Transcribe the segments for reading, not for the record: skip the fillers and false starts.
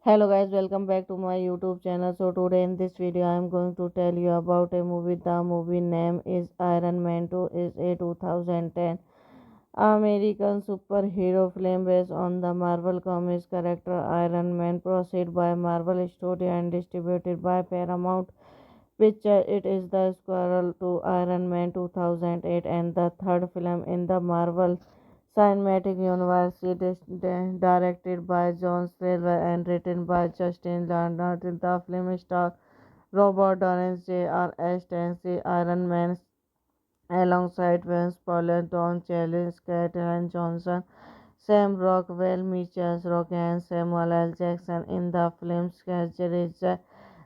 Hello guys, welcome back to my YouTube channel. So today in this video I am going to tell you about a movie. The movie name is Iron Man 2 is a 2010 American superhero film based on the Marvel Comics character Iron Man, produced by Marvel Studios and distributed by Paramount Pictures. It is the sequel to Iron Man 2008 and the third film in the Marvel Cinematic Universe. It is directed by John Silver and written by Justin Lin. The film stars Robert Downey Jr. Stanley Iron Man alongside Vince Paul, Don Cheadle, Scarlett Johansson, Sam Rockwell, Mitchell Rock, and Samuel L. Jackson. In the film's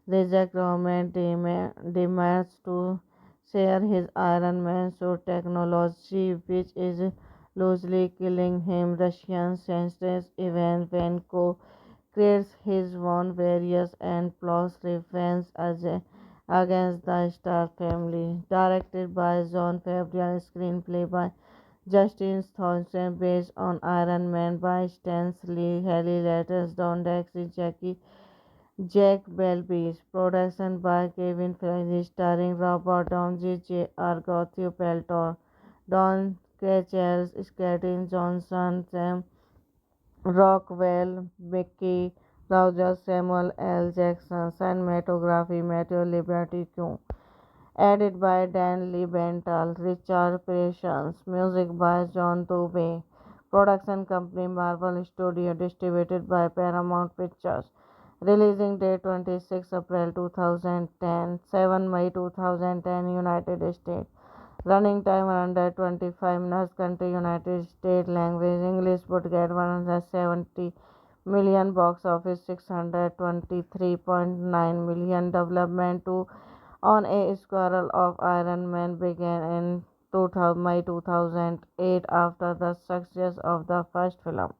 reject Roman demands to share his Iron Man suit technology, which is loosely killing him. Russian senses even when creates his own various and plots revenge against the Stark family. Directed by John Favreau, screenplay by Justin Thompson, based on Iron Man by Stan Lee, Haley Letters, Don Dexy, Jack Belbis, production by Kevin Feige, starring Robert Downey Jr., Gottlieb Peltor, Don Cheadle, Scarlett Johansson, Sam Rockwell, Mickey Rourke, Samuel L. Jackson, cinematography Matthew Liberty Q. Edited by Dan Liebenthal, Richard Patience, music by John Dubey. Production company Marvel Studio, distributed by Paramount Pictures. Releasing date 26 April 2010, 7 May 2010, United States. Running time under 25 minutes. Country United States. Language English. Budget 170 million. Box office 623.9 million. Development to on a Squirrel of Iron Man began in 2000, May 2008 after the success of the first film.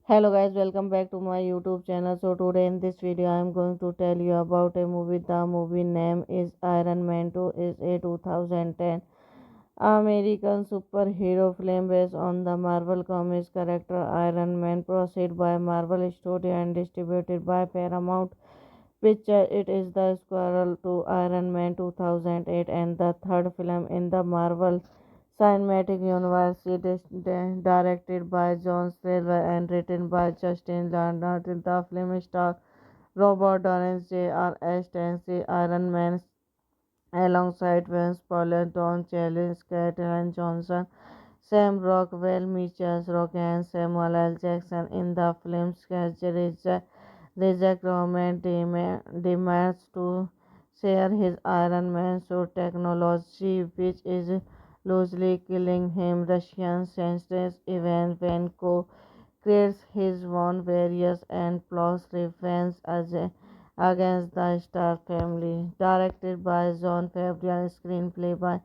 Hello guys, welcome back to my YouTube channel. So today in this video I am going to tell you about a movie. The movie name is Iron Man 2 is a 2010 American superhero film based on the Marvel Comics character Iron Man, produced by Marvel Studios and distributed by Paramount Pictures. It is the sequel to Iron Man 2008 and the third film in the Marvel Cinematic Universe. It is directed by John Silver and written by Justin Lin. The film stars Robert Downey Jr. Stanley Iron Man alongside Vince Paul, Don Cheadle, Scarlett Johansson, Sam Rockwell, Mitchell Rock, and Samuel L. Jackson. In the film's reject Roman demands to share his Iron Man suit technology, which is loosely killing him. Russian senses even when creates his own various and plots revenge Against the Stark Family, directed by John Favreau, screenplay by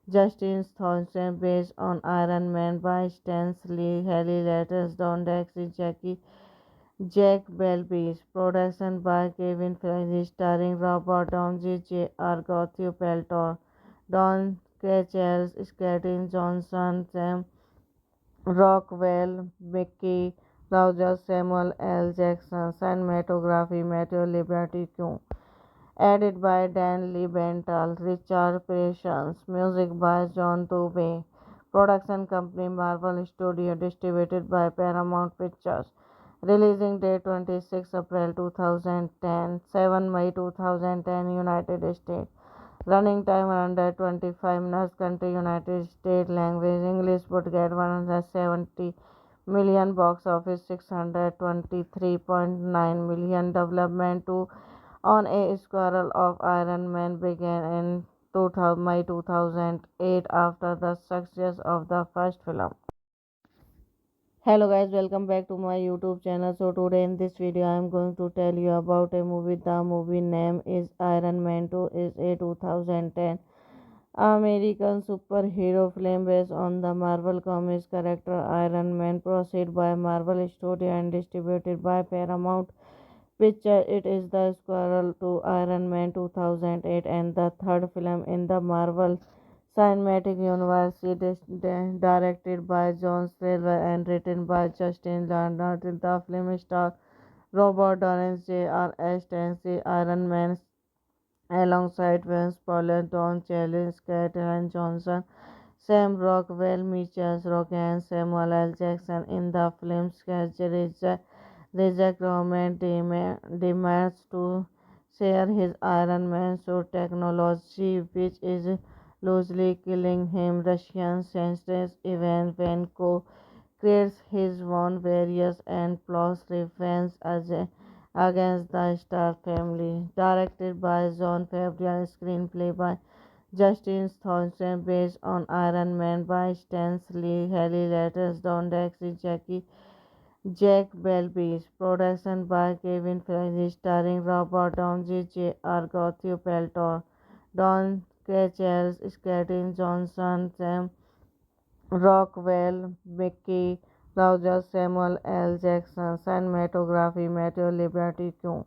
Justin Thompson, based on Iron Man by Stan Lee, Haley Letters, Don Dexter, Jack Belbis, production by Kevin Feige, starring Robert Downey Jr., Matthew Peltor, Don Cheadle, Scarlett Johansson, Sam Rockwell, Mickey Rourke, Samuel L. Jackson, cinematography Matthew Liberty Q. Edited by Dan Liebenthal, Richard Patience, music by John Dubey, production company Marvel Studio, distributed by Paramount Pictures, releasing date 26 April 2010, 7 May 2010, United States. Running time under 25 minutes. Country United States. Language English. Budget 170 million. Box office 623.9 million. Development to on a Squirrel of Iron Man began in 2000, May 2008 after the success of the first film. Hello guys, welcome back to my YouTube channel. So today in this video I am going to tell you about a movie. The movie name is Iron Man 2, is a 2010 American superhero film based on the Marvel Comics character Iron Man, produced by Marvel Studio and distributed by Paramount Picture. It is the sequel to Iron Man 2008 and the third film in the Marvel Cinematic Universe. It is directed by John Silver and written by Justin Lin. The film stars Robert Downey Jr. Stanley Iron Man alongside Vince Paul, Don Cheadle, Scarlett Johansson, Sam Rockwell, Mitchell Rock, and Samuel L. Jackson. In the film's schedule, Reject Roman demands to share his Iron Man suit technology, which is loosely killing him. Russian senses Ivan Vanko creates his own various and plots revenge against the Stark family. Directed by John Favreau, screenplay by Justin Thompson, based on Iron Man by Stan Lee, Haley Letters, Don Dexter, Jack Belbis, production by Kevin Feige, starring Robert Downey Jr., Matthew Peltor, Don Cheadle, Scarlett Johansson, Sam Rockwell, Mickey Rourke, Samuel L. Jackson, cinematography Matthew Liberty Q.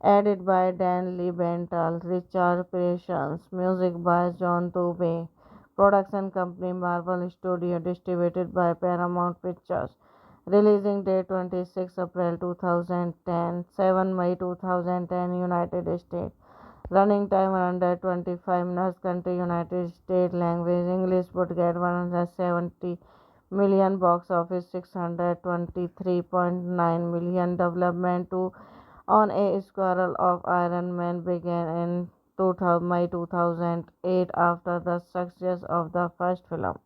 Edited by Dan Liebenthal, Richard Patience, music by John Dubey, production company Marvel Studio, distributed by Paramount Pictures, releasing date 26 April 2010, 7 May 2010, United States. Running time under 25 minutes. Country United States. Language English. Budget 170 million. Box office 623.9 million. Development to on a Squirrel of Iron Man began in 2000, May 2008 after the success of the first film.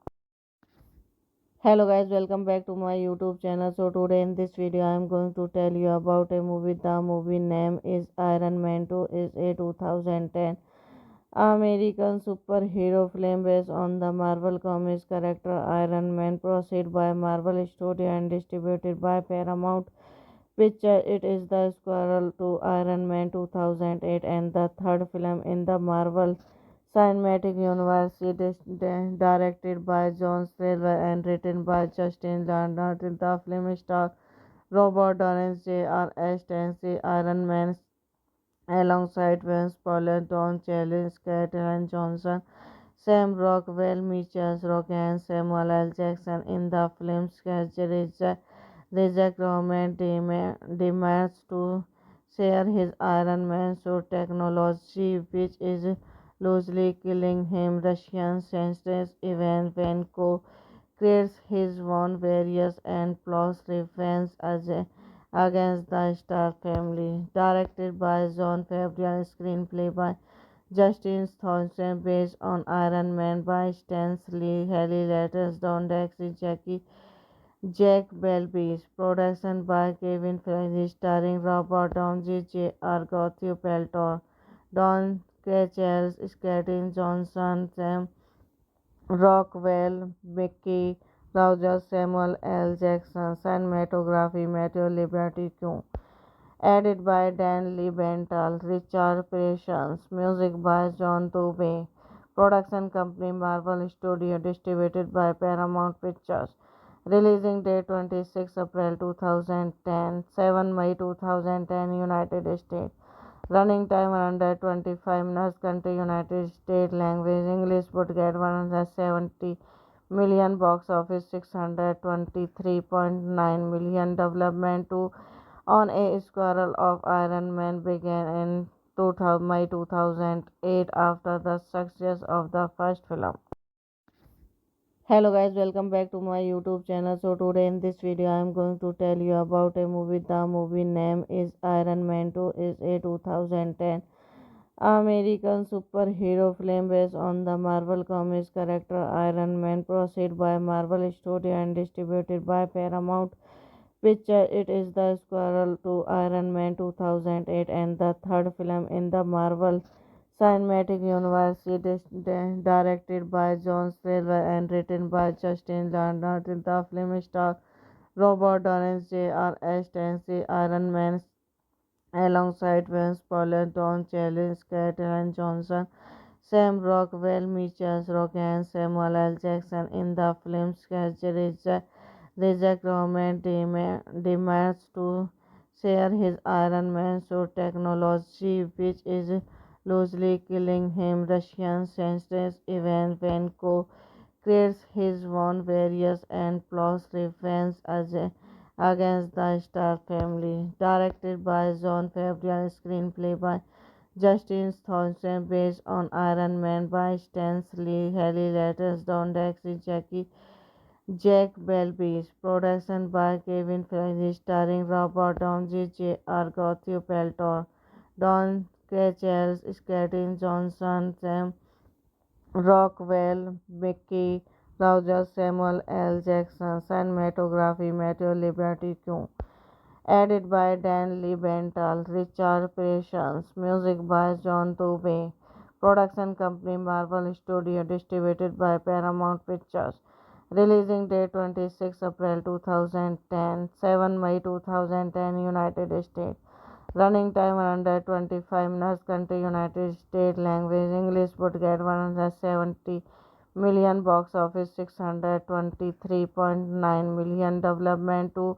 Hello guys, welcome back to my YouTube channel. So today in this video I am going to tell you about a movie. The movie name is Iron Man 2, is a 2010 American superhero film based on the Marvel Comics character Iron Man, produced by Marvel Studio and distributed by Paramount Picture. It is the sequel to Iron Man 2008 and the third film in the Marvel Cinematic Universe. It is directed by John Silver and written by Justin Lin. The film stars Robert Downey Jr. Stanley Iron Man alongside Vince Paul, Don Cheadle, Scarlett Johansson, Sam Rockwell, Mitchell Rock, and Samuel L. Jackson. In the film's schedule, Reject Roman demands to share his Iron Man suit technology, which is loosely killing him. Russian senses Ivan Vanko creates his own various and plots revenge against the Stark family. Directed by John Favreau, screenplay by Justin Thompson, based on Iron Man by Stan Lee, Haley Letters, Don Dexter, Jack Belbis, production by Kevin Feige, starring Robert Downey Jr., Matthew Peltor, Don Cheadle, Scarlett Johansson, Sam Rockwell, Mickey Rourke, Samuel L. Jackson, cinematography Matthew Liberty Q. Edited by Dan Liebenthal, Richard Patience, music by John Dubey. Production company Marvel Studio, distributed by Paramount Pictures. Releasing date 26 April 2010, 7 May 2010, United States. Running time under 25 minutes. Country United States. Language English. Budget 170 million. Box office 623.9 million. Development to on a Squirrel of Iron Man began in 2000, May 2008 after the success of the first film. Hello guys, welcome back to my YouTube channel. So today in this video I am going to tell you about a movie. The movie name is Iron Man 2 is a 2010 American superhero film based on the Marvel Comics character Iron Man, produced by Marvel Studio and distributed by Paramount Picture. It is the sequel to Iron Man 2008 and the third film in the Marvel Cinematic Universe. It is directed by John Silver and written by Justin Lin. The film stars Robert Downey Jr. Stanley Iron Man alongside Vince Paulo, Don Cheadle, Scarlett Johansson, Sam Rockwell, Mitchell Rock, and Samuel L. Jackson. In the film's schedule, Reject Roman demands to share his Iron Man suit technology, which is loosely killing him. Russian senses Ivan Vanko creates his own various and plots revenge against the Stark family. Directed by John Favreau, screenplay by Justin Thompson, based on Iron Man by Stan Lee, Haley Letters, Don Dexy, Jack Belbis, production by Kevin Feige, starring Robert Downey Jr., Gottlieb Peltor, Don Cheadle, Scarlett Johansson, Sam Rockwell, Mickey Rourke, Samuel L. Jackson. Cinematography Matthew Liberty Q. Edited by Dan Liebenthal, Richard Patience, music by John Dubey. Production company Marvel Studio, distributed by Paramount Pictures. Releasing date 26 April 2010, 7 May 2010, United States. Running time under 25 minutes. Country United States. Language English. Budget 170 million. Box office 623.9 million. Development to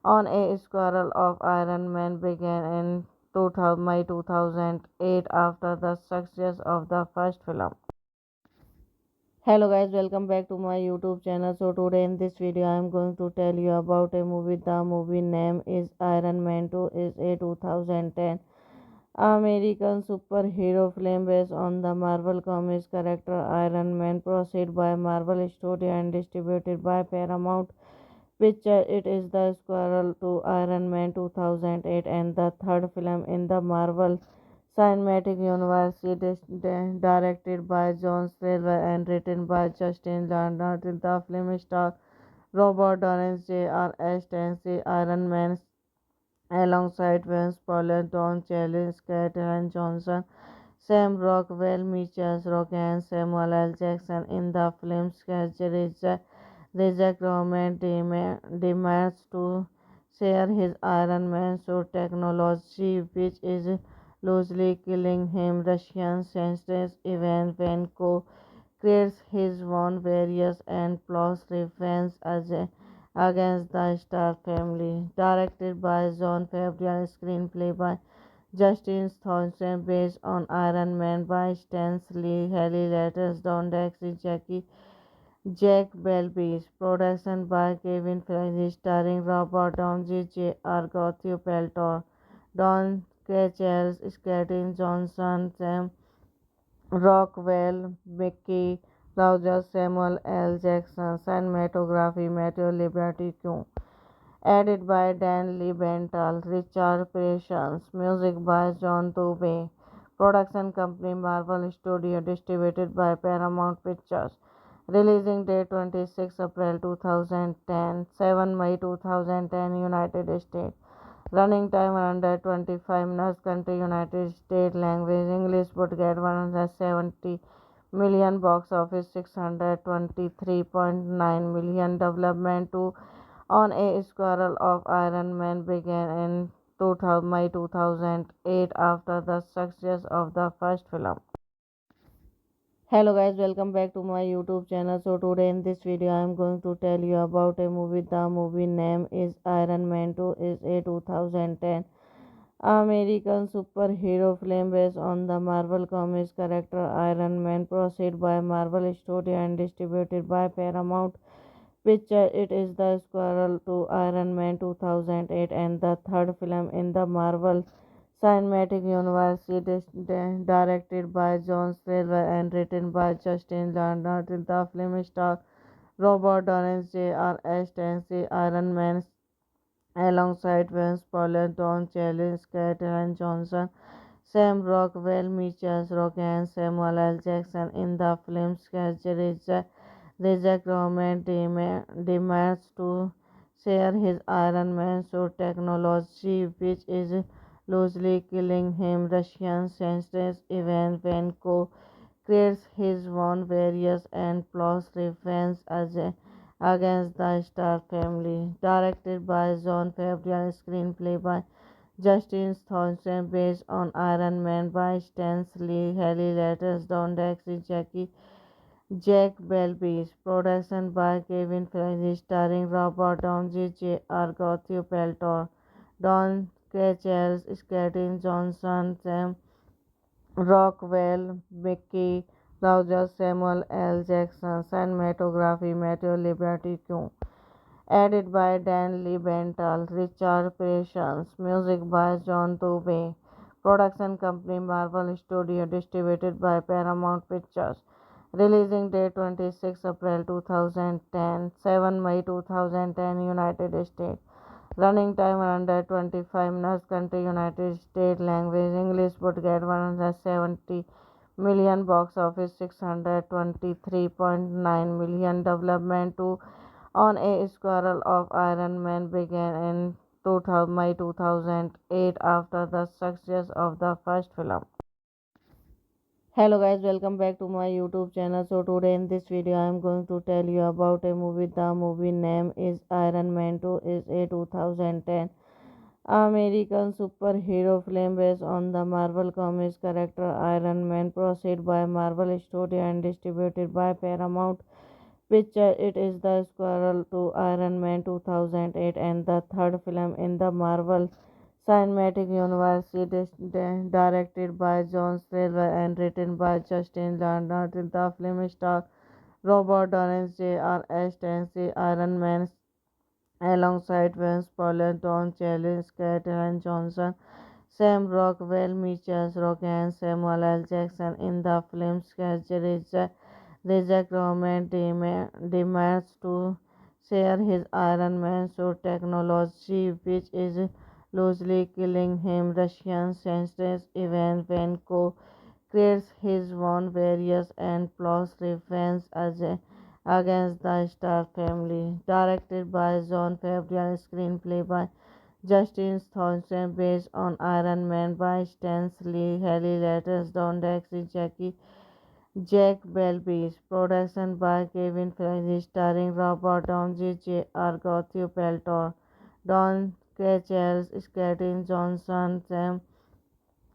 on a Squirrel of Iron Man began in 2000, May 2008 after the success of the first film. Hello guys, welcome back to my YouTube channel. So today in this video I am going to tell you about a movie. The movie name is Iron Man 2 is a 2010 American superhero film based on the Marvel Comics character Iron Man, produced by Marvel Studio and distributed by Paramount Picture. It is the sequel to Iron Man 2008 and the third film in the Marvel Cinematic Universe. It is directed by John Silver and written by Justin Lin. The film stars Robert Downey Jr. Stanley Iron Man alongside Vince Paulo, Don Cheadle, Scarlett Johansson, Sam Rockwell, Mitchell Rock, and Samuel L. Jackson. In the film's schedule, Reject Roman demands to share his Iron Man suit technology, which is loosely killing him. Russian senses Ivan Vanko creates his own various and plots revenge against the Stark family. Directed by John Favreau, screenplay by Justin Thompson, based on Iron Man by Stan Lee, Haley Letters, Don Dexy, Jack Belbis, production by Kevin Feige, starring Robert Downey Jr., Gottlieb Peltor, Don Cheadle, Scarlett Johansson, Sam Rockwell, Mickey Rourke, Samuel L. Jackson. Cinematography Matthew Liberty Q. Edited by Dan Liebenthal, Richard Patience, music by John Dubey. Production company Marvel Studio, distributed by Paramount Pictures. Releasing date 26 April 2010, 7 May 2010, United States. Running time under 25 minutes. Country United States. Language English. Budget 170 million. Box office 623.9 million. Development to on a Squirrel of Iron Man began in May 2008 after the success of the first film. Hello guys, welcome back to my YouTube channel. So today in this video I am going to tell you about a movie. The movie name is Iron Man 2 is a 2010 American superhero film based on the Marvel Comics character Iron Man, produced by Marvel Studio and distributed by Paramount Picture. It is the sequel to Iron Man 2008 and the third film in the Marvel Cinematic Universe. It is directed by John Silver and written by Justin Lin. The film stars Robert Downey Jr. Stanley Iron Man alongside Vince Paulo, Don Cheadle, Scarlett Johansson, Sam Rockwell, Mitchell Rock, and Samuel L. Jackson. In the film's schedule, Reject Roman demands to share his Iron Man suit technology, which is loosely killing him. Russian senses Ivan Vanko creates his own various and plots revenge against the Star family. Directed by John Favreau, screenplay by Justin Thompson, based on Iron Man by Stan Lee, Haley Letters, Don Dexy, Jack Belbis, production by Kevin Feige, starring Robert Downey Jr., Gottlieb Peltor, Don Cheadle, Scarlett Johansson, Sam Rockwell, Mickey Rourke, Samuel L. Jackson, cinematography Matthew Liberty Q. Edited by Dan Liebenthal, Richard Patience, music by John Dubey, production company Marvel Studio, distributed by Paramount Pictures. Releasing date 26 April 2010, 7 May 2010, United States. Running time under 25 minutes. Country United States. Language English. Budget 170 million. Box office 623.9 million. Development to on a squirrel of Iron Man began in 2000, May 2008 after the success of the first film. Hello guys, welcome back to my YouTube channel. So today in this video I am going to tell you about a movie. The movie name is Iron Man 2 is a 2010 American superhero film based on the Marvel Comics character Iron Man, produced by Marvel Studio and distributed by Paramount Picture. It is the sequel to Iron Man 2008 and the third film in the Marvel Cinematic Universe. It is directed by John Silver and written by Justin Lin. The film stars Robert Downey Jr. Stanley Iron Man alongside Vince Paulo, Don Cheadle, Scarlett Johansson, Sam Rockwell, Mitchell Rock, and Samuel L. Jackson. In the film's schedule, Reject Roman demands to share his Iron Man suit technology, which is loosely killing him. Russian senses Ivan Vanko creates his own various and plots revenge against the Star family. Directed by John Favreau, screenplay by Justin Thompson, based on Iron Man by Stan Lee, Haley Letters, Don Dexy, Jack Belbis, production by Kevin Feige, starring Robert Downey Jr., Gottlieb Peltor, Don Cheadle, Scarlett Johansson, Sam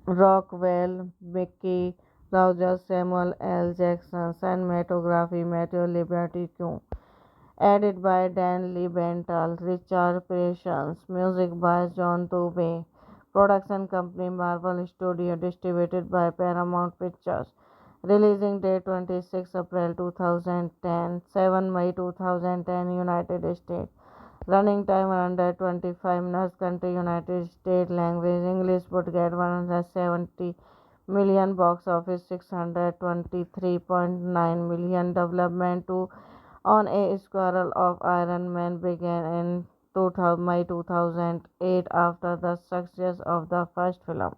Rockwell, Mickey Rourke, Samuel L. Jackson, cinematography Matthew Liberty Q. Edited by Dan Liebenthal, Richard Patience, music by John Dubey, production company Marvel Studio, distributed by Paramount Pictures. Releasing date 26 April 2010, 7 May 2010, United States. Running time under 25 minutes. Country United States. Language English. Budget 170 million. Box office 623.9 million. Development to on a squirrel of Iron Man began in 2000, May 2008 after the success of the first film.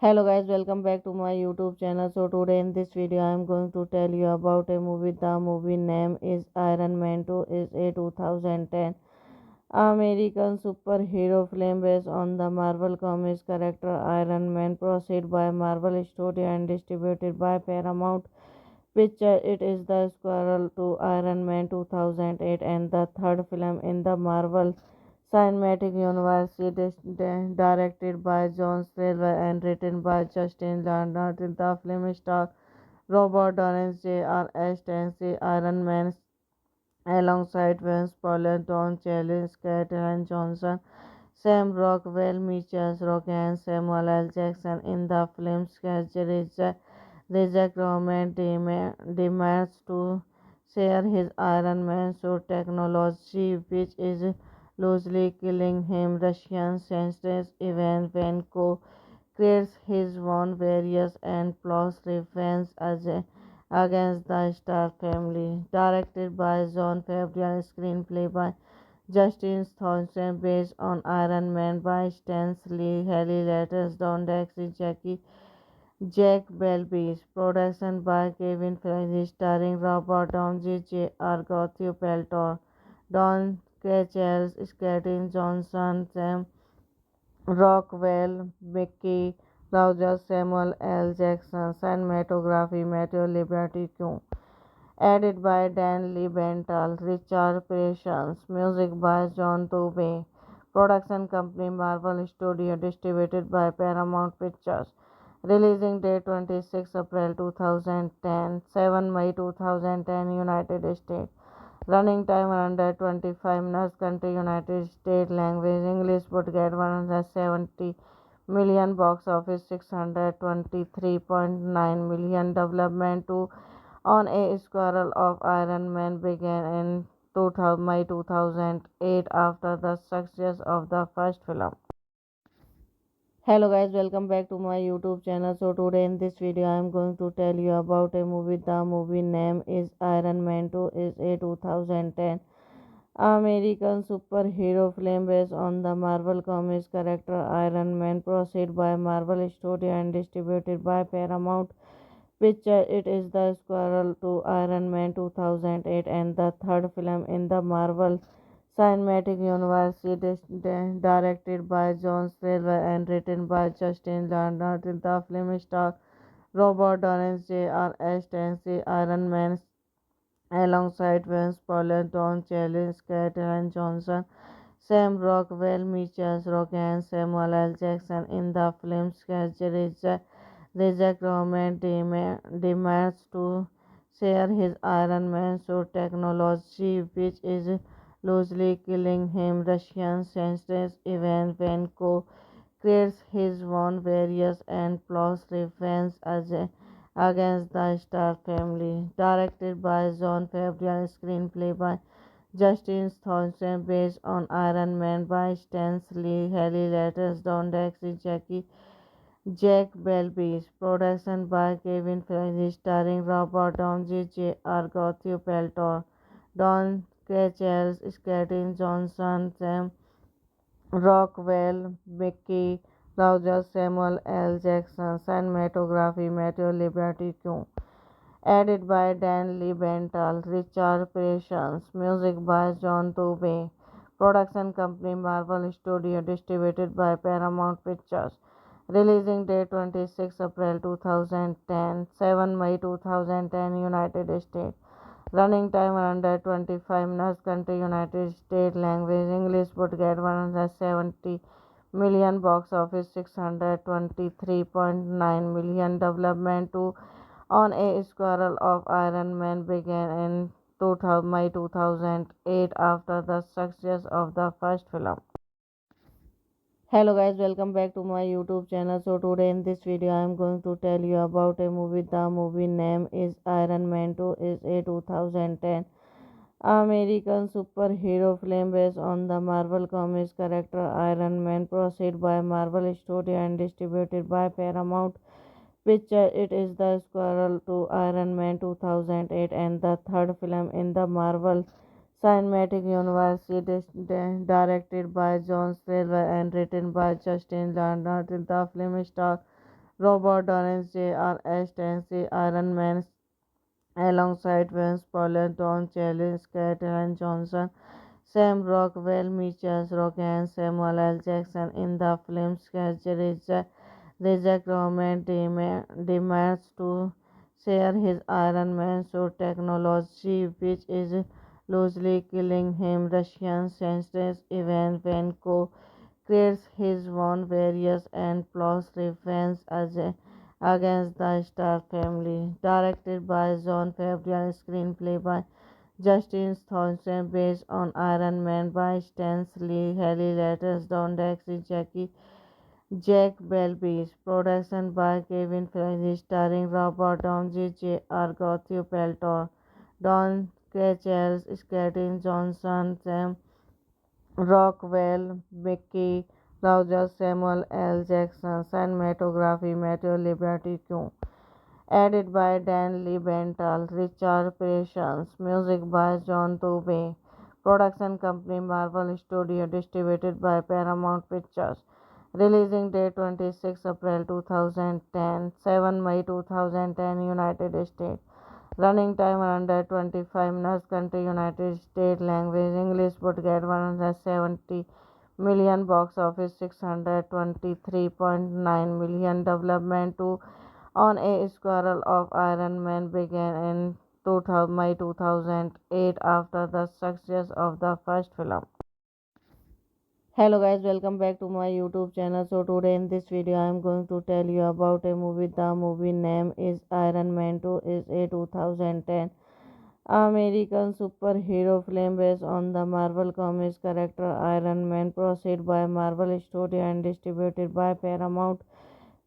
Hello guys, welcome back to my YouTube channel. So today in this video I am going to tell you about a movie. The movie name is Iron Man 2 is a 2010 American superhero film based on the Marvel Comics character Iron Man, produced by Marvel Studio and distributed by Paramount Picture. It is the sequel to Iron Man 2008 and the third film in the Marvel Cinematic Universe, directed by John Silver and written by Justin Landau. The film stars Robert Downey Jr. as the Iron Man alongside Vince Paulo, Don Cheadle, Scarlett Johansson, Sam Rockwell, Mitchell Rock, and Samuel L. Jackson. In the film's schedule, Reject Roman demands to share his Iron Man suit technology, which is loosely killing him. Russian senses Ivan Vanko creates his own various and plots revenge against the Star family. Directed by John Favreau, screenplay by Justin Thompson, based on Iron Man by Stan Lee, Haley Letters, Don Daxi, Jack Belbis, production by Kevin Feige, starring Robert Downey Jr., Gottlieb Peltor, Don Cheadle, Scarlett Johansson, Sam Rockwell, Mickey Rourke, Samuel L. Jackson, cinematography Matthew Liberty Q. Edited by Dan Liebenthal, Richard Patience, music by John Tobey, production company Marvel Studio, distributed by Paramount Pictures. Releasing date 26 April 2010, 7 May 2010, United States. Running time under 25 minutes. Country United States. Language English. Budget 170 million. Box office 623.9 million. Development to on a Squirrel of Iron Man began in 2000, May 2008 after the success of the first film. Hello guys, welcome back to my YouTube channel. So today in this video I am going to tell you about a movie. The movie name is Iron Man 2, is a 2010 American superhero film based on the Marvel Comics character Iron Man, produced by Marvel Studio and distributed by Paramount Pictures. It is the sequel to Iron Man 2008 and the third film in the Marvel Cinematic Universe. It is directed by John Silver and written by Justin Landau. The film stars Robert Downey Jr. as the Iron Man alongside Vince Paulo, Don Cheadle, Scarlett Johansson, Sam Rockwell, Mitchell Rock, and Samuel L. Jackson. In the film's schedule, Reject Roman demands to share his Iron Man suit technology, which is loosely killing him. Russian senses Ivan Vanko creates his own various and plots revenge against the Star family. Directed by John Favreau, screenplay by Justin Thompson, based on Iron Man by Stan Lee, Haley Letters, Don Daxi, Jack Belbis, production by Kevin Feige, starring Robert Downey Jr., Gottlieb Peltor, Don Cheadle, Scarlett Johansson, Sam Rockwell, Mickey Rourke, Samuel L. Jackson, cinematography Matthew Liberty Q. Edited by Dan Liebenthal, Richard Patience, music by John Tobey, production company Marvel Studio, distributed by Paramount Pictures. Releasing date 26 April 2010, 7 May 2010, United States. Running time under 25 minutes. Country United States. Language English. Budget 170 million. Box office 623.9 million. Development to on a Squirrel of Iron Man began in 2000, May 2008 after the success of the first film. Hello guys, welcome back to my YouTube channel. So today in this video I am going to tell you about a movie. The movie name is Iron Man 2, is a 2010 American superhero film based on the Marvel Comics character Iron Man, produced by Marvel Studio and distributed by Paramount Pictures. It is the sequel to Iron Man 2008 and the third film in the Marvel Cinematic Universe. It is directed by John Silver and written by Justin Landau. The film stars Robert Downey Jr. as the Iron Man alongside Vince Paulo, Don Cheadle, Scarlett Johansson, Sam Rockwell, Mitchell Rock, and Samuel L. Jackson. In the film's schedule, Reject Roman demands to share his Iron Man suit technology, which is loosely killing him. Russian senses Ivan Vanko creates his own various and plots revenge against the Star family. Directed by John Favreau, screenplay by Justin Thompson, based on Iron Man by Stan Lee, Haley Letters, Don Dexy, Jack Belbis, production by Kevin Feige, starring Robert Downey Jr., Gottlieb Peltor, Don Cheadle, Skeeter Johnson, Sam Rockwell, Mickey Rourke, Samuel L. Jackson, cinematography Matthew Liberty Q. Edited by Dan Liebenthal, Richard Patience, music by John Tobey, production company Marvel Studio, distributed by Paramount Pictures. Releasing date 26 April 2010, 7 May 2010, United States. Running time under 25 minutes. Country United States. Language English. Budget 170 million. Box office 623.9 million. Development to on a Squirrel of Iron Man began in 2000, May 2008 after the success of the first film. Hello guys, welcome back to my YouTube channel. So today in this video I am going to tell you about a movie. The movie name is Iron Man 2, is a 2010 American superhero film based on the Marvel Comics character Iron Man, produced by Marvel Studio and distributed by Paramount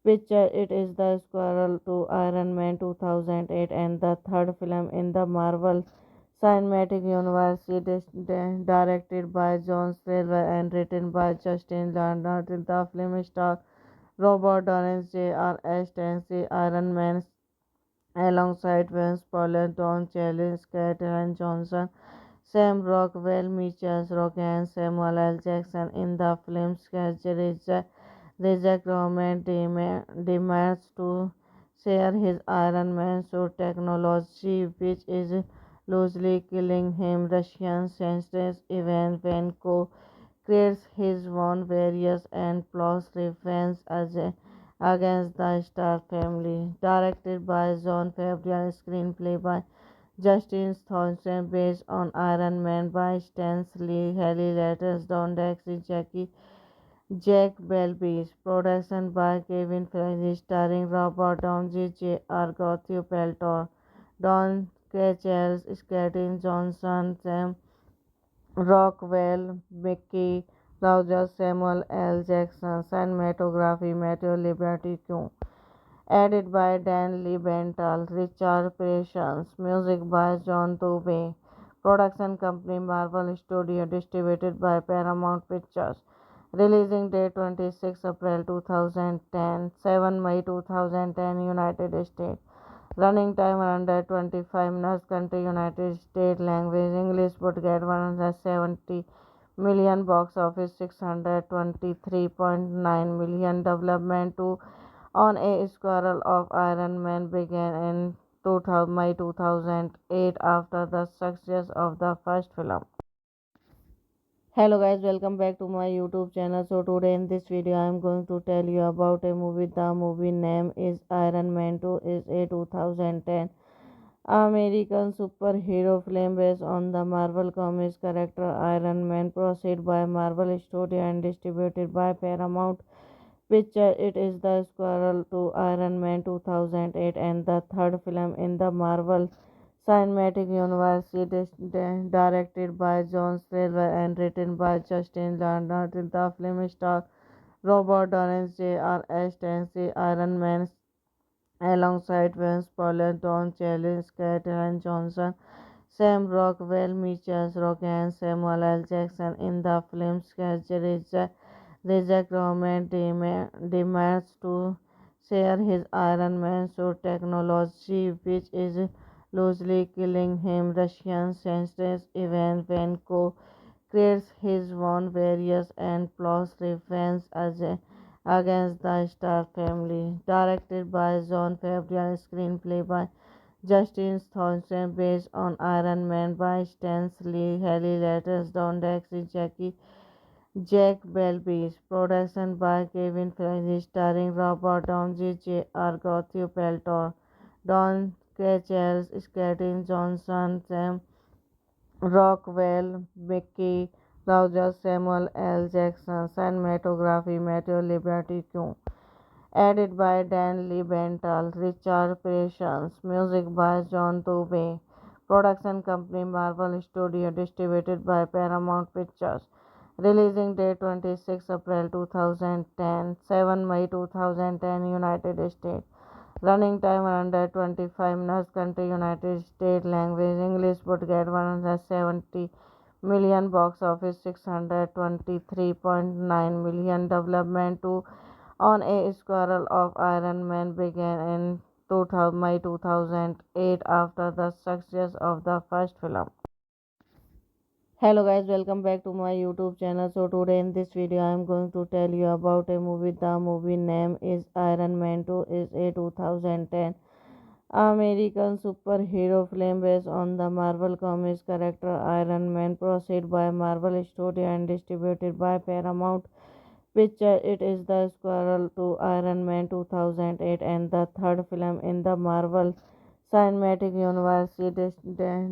Picture. It is the sequel to Iron Man 2008 and the third film in the Marvel Cinematic Universe. It is directed by John Silver and written by Justin Lin. The film stars Robert Downey Jr. Stanley Iron Man alongside Vince Paul, Don Cheadle, Skeeter Johnson, Sam Rockwell, Mitchell Rock, and Samuel L. Jackson. In the film's schedule, Reject Roman demands to share his Iron Man suit technology, which is loosely killing him. Russian scientist Ivan Vanko creates his own various and plots revenge against the Star family. Directed by John Favreau, screenplay by Justin Thompson, based on Iron Man by Stan Lee, Haley Letters, Don Dexy, Jack Belbis, production by Kevin Feige, starring Robert Downey Jr., Gottlieb Peltor, Don Cheadle, Skeeter Johnson, Sam Rockwell, Mickey Rourke, Samuel L. Jackson, cinematography Matthew Liberty Q. Edited by Dan Liebenthal, Richard Patience, music by John Tobey, production company Marvel Studio, distributed by Paramount Pictures. Releasing date 26 April 2010, 7 May 2010, United States. Running time under 25 minutes. Country United States. Language English. Budget 170 million. Box office 623.9 million. Development to on a Squirrel of Iron Man began in 2000, May 2008 after the success of the first film. Hello guys, welcome back to my YouTube channel. So today in this video I am going to tell you about a movie. The movie name is Iron Man 2, is a 2010 American superhero film based on the Marvel Comics character Iron Man, produced by Marvel Studio and distributed by Paramount Picture. It is the sequel to Iron Man 2008 and the third film in the Marvel Cinematic Universe. It is directed by John Silver and written by Justin Lin. The film stars Robert Downey Jr. Stanley Iron Man alongside Vince Paul, Don Cheadle, Skeeter Johnson, Sam Rockwell, Mitchell Rock, and Samuel L. Jackson. In the film's schedule, Reject Roman demands to share his Iron Man suit technology, which is loosely killing him. Russian scientist Ivan Vanko creates his own various and plots revenge against the Star family. Directed by John Favreau, screenplay by Justin Thompson, based on Iron Man by Stan Lee, Haley Letters, Don Dexy, Jack Belbis, production by Kevin Feige, starring Robert Downey Jr., Gottlieb Peltor, Don Cheadle, Skeeter Johnson, Sam Rockwell, Mickey, Roger Samuel L. Jackson, cinematography Matthew Liberty Q. Edited by Dan Liebenthal, Richard Patience, music by John Tobey, production company Marvel Studio, distributed by Paramount Pictures, releasing date 26 April 2010, 7 May 2010, United States. Running time under 25 minutes. Country United States. Language English. Budget 170 million. Box office 623.9 million. Development to on a Squirrel of Iron Man began in 2000, May 2008 after the success of the first film. Hello guys, welcome back to my YouTube channel. So today in this video I am going to tell you about a movie. The movie name is Iron Man 2 is a 2010 American superhero film based on the Marvel Comics character Iron Man, produced by Marvel Studio and distributed by Paramount Pictures. It is the sequel to Iron Man 2008 and the third film in the Marvel Cinematic Universe. It is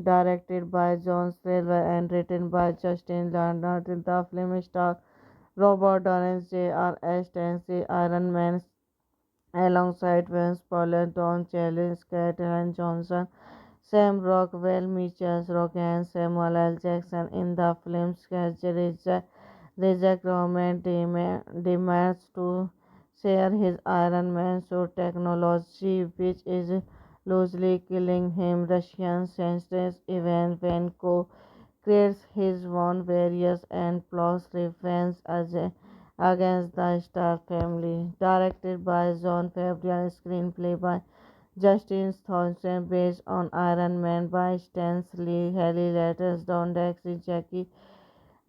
directed by John Silver and written by Justin Lin. The film stars Robert Downey Jr. Stanley Iron Man alongside Vince Paul, Don Cheadle, Scarlett Johansson, Sam Rockwell, Mitchell Rock, and Samuel L. Jackson. In the film's schedule, Reject Roman demands to share his Iron Man suit technology, which is loosely killing him. Russian senses even when creates his own various and plots revenge against the Star family. Directed by John Favreau, screenplay by Justin Thompson, based on Iron Man by Stan Lee, Haley Letters, Don Dexter,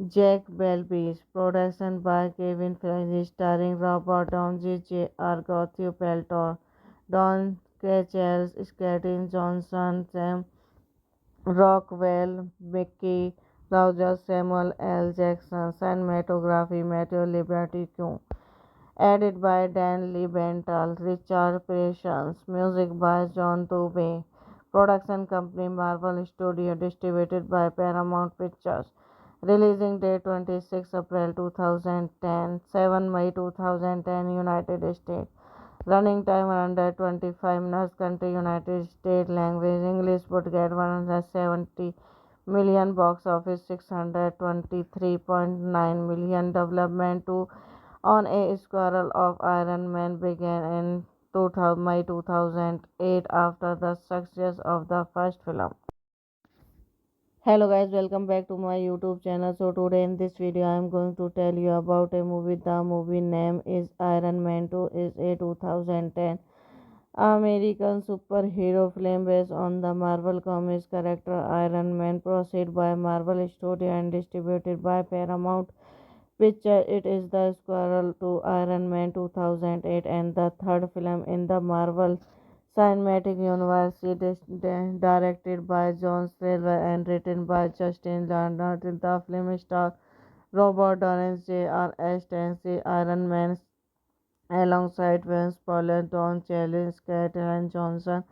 Jack Belbis, production by Kevin Feige, starring Robert Downey Jr., Matthew Peltor, Don Cheadle, Scarlett Johansson, Sam Rockwell, Mickey, Roger Samuel L. Jackson, cinematography Matthew Liberty Q. Edited by Dan Liebenthal, Richard Patience, music by John Tobey, production company Marvel Studio, distributed by Paramount Pictures, releasing date 26 April 2010, 7 May 2010, United States. Running time under 25 minutes. Country United States. Language English. Budget 170 million. Box office 623.9 million. Development to on a Squirrel of Iron Man began in 2000, May 2008 after the success of the first film. Hello guys, welcome back to my YouTube channel. So today in this video I am going to tell you about a movie. The movie name is Iron Man 2 is a 2010 American superhero film based on the Marvel Comics character Iron Man, produced by Marvel Studio and distributed by Paramount Pictures. It is the sequel to Iron Man 2008 and the third film in the Marvel Cinematic Universe. It is directed by John Silver and written by Justin Lin. The film stars Robert Downey Jr. Stanley Iron Man alongside Vince Paul, Don Cheadle, Scarlett Johansson,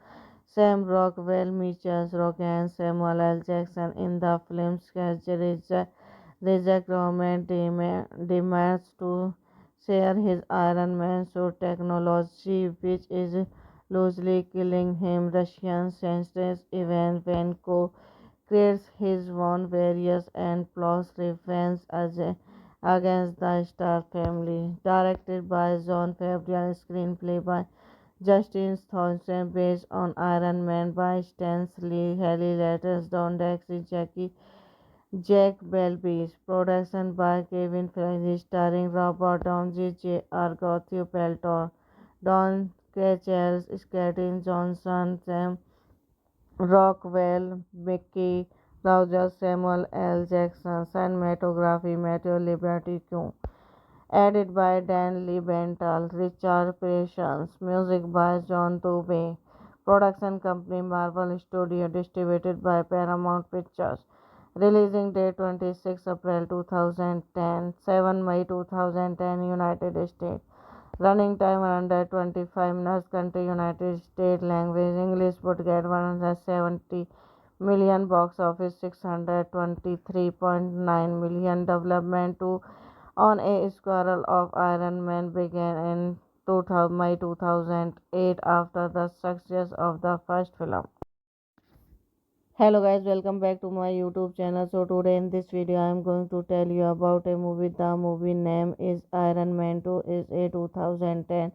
Sam Rockwell, Mitchell Rock, and Samuel L. Jackson. In the film's schedule, Reject Roman demands to share his Iron Man suit technology, which is loosely killing him. Russian senses even when creates his own various and plots revenge against the Star family. Directed by John Favreau, screenplay by Justin Thompson, based on Iron Man by Stan Lee, Haley Letters, Don Dexter, Jack Belbis, production by Kevin Feige, starring Robert Downey Jr., Matthew Peltor, Don Cheadle, Scarlett Johansson, Sam Rockwell, Mickey, Roger Samuel L. Jackson, cinematography Matthew Liberty Q. Edited by Dan Liebenthal, Richard Patience, music by John Tobey, production company Marvel Studio, distributed by Paramount Pictures, releasing date 26 April 2010, 7 May 2010, United States. Running time under 25 minutes. Country United States. Language English. Budget 170 million, box office 623.9 million. Development to on a Squirrel of Iron Man began in 2000, May 2008 after the success of the first film. Hello guys, welcome back to my YouTube channel. So today in this video I am going to tell you about a movie. The movie name is Iron Man 2 is a 2010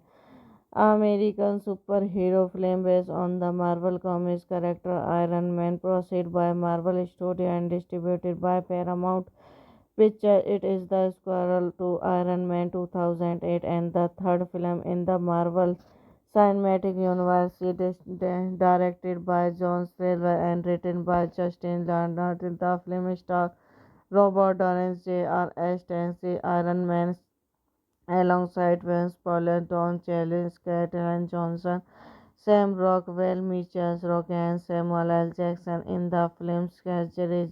American superhero film based on the Marvel Comics character Iron Man, produced by Marvel Studio and distributed by Paramount Pictures. It is the sequel to Iron Man 2008 and the third film in the Marvel Cinematic Universe. It is directed by John Silver and written by Justin Lin. The film stars Robert Downey Jr. as Iron Man alongside Vince Paul, Don Cheadle, Scarlett Johansson, Sam Rockwell, Mitchell Rock, and Samuel L. Jackson. In the film's schedule,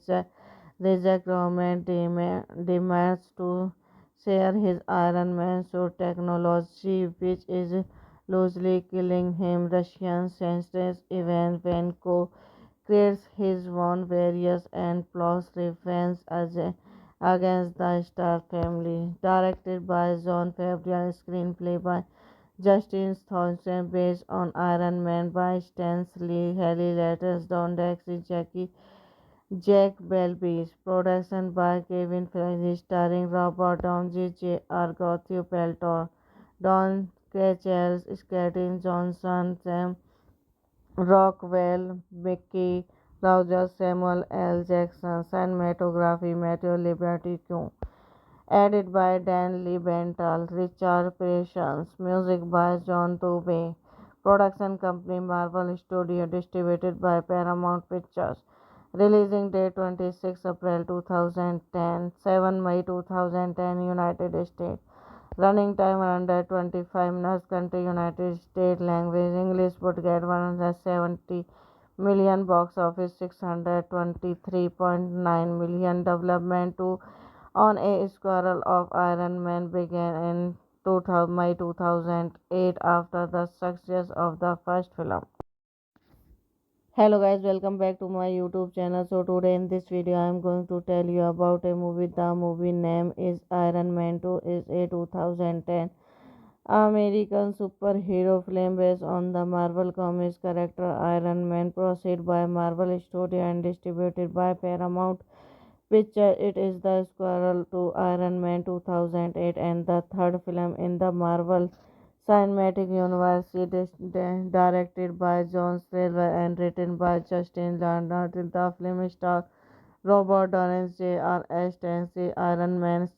Reject Roman demands to share his Iron Man suit technology, which is loosely killing him. Russian senses Ivan Vanko creates his own various and plots revenge against the Star family. Directed by John Favreau, screenplay by Justin Thompson, based on Iron Man by Stan Lee, Haley Letters, Don Dexy, Jack Belbis, production by Kevin Feige, starring Robert Downey Jr., Matthew Peltor, Don Cheadle, Scarlett Johansson, Sam Rockwell, Mickey Rourke, Samuel L. Jackson, cinematography Matthew Liberty Q. Edited by Dan Liebenthal, Richard Patience, music by John Dubey, production company Marvel Studio, distributed by Paramount Pictures. Releasing date 26 April 2010, 7 May 2010, United States. Running time under 25 minutes. Country United States. Language English. Budget 170 million. Box office 623.9 million. Development to on a Squirrel of Iron Man began in 2000, May 2008 after the success of the first film. Hello guys, welcome back to my YouTube channel. So today in this video I am going to tell you about a movie. The movie name is Iron Man 2 is a 2010 American superhero film based on the Marvel Comics character Iron Man, produced by Marvel Studio and distributed by Paramount Pictures. It is the sequel to Iron Man 2008 and the third film in the Marvel Cinematic Universe. It is directed by John Silver and written by Justin Lin. The film stars Robert Downey Jr. as Iron Man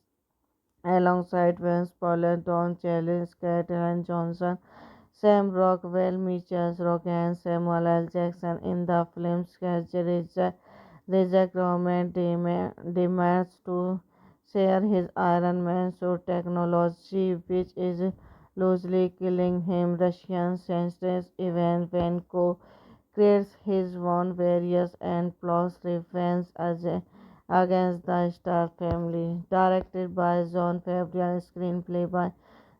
alongside Vince Paul, Don Cheadle, Scarlett Johansson, Sam Rockwell, Mitchell Rock, and Samuel L. Jackson. In the film's schedule, Reject Roman demands to share his Iron Man suit technology, which is loosely killing him. Russian senses Ivan Vanko creates his own various and plots revenge against the Star family. Directed by John Favreau, screenplay by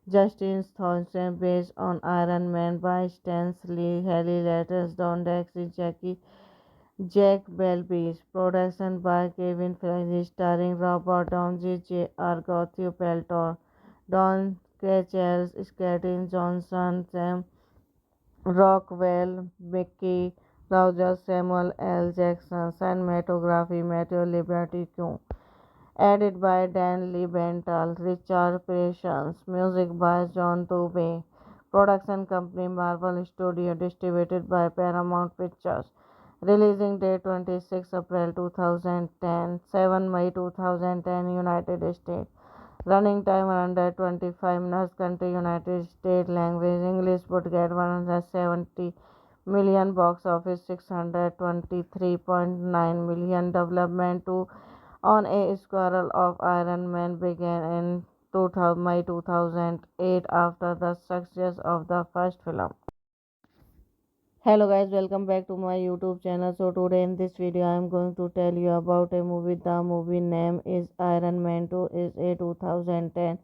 Justin Thompson, based on Iron Man by Stan Lee, Haley Letters, Don Dexy, Jack Belbis, production by Kevin Feige, starring Robert Downey Jr., Matthew Peltor, Don Cheadle, Scarlett Johansson, Sam Rockwell, Mickey Rourke, Samuel L. Jackson, cinematography Matthew Liberty Q. Edited by Dan Liebenthal, Richard Patience, music by John Dubey, production company Marvel Studio, distributed by Paramount Pictures. Releasing date 26 April 2010, 7 May 2010, United States. Running time under 25 minutes. Country United States. Language English. Budget 170 million. Box office 623.9 million. Development to on a Squirrel of Iron Man began in 2000, May 2008 after the success of the first film. Hello guys, welcome back to my YouTube channel. So today in this video I am going to tell you about a movie. The movie name is Iron Man 2 is a 2010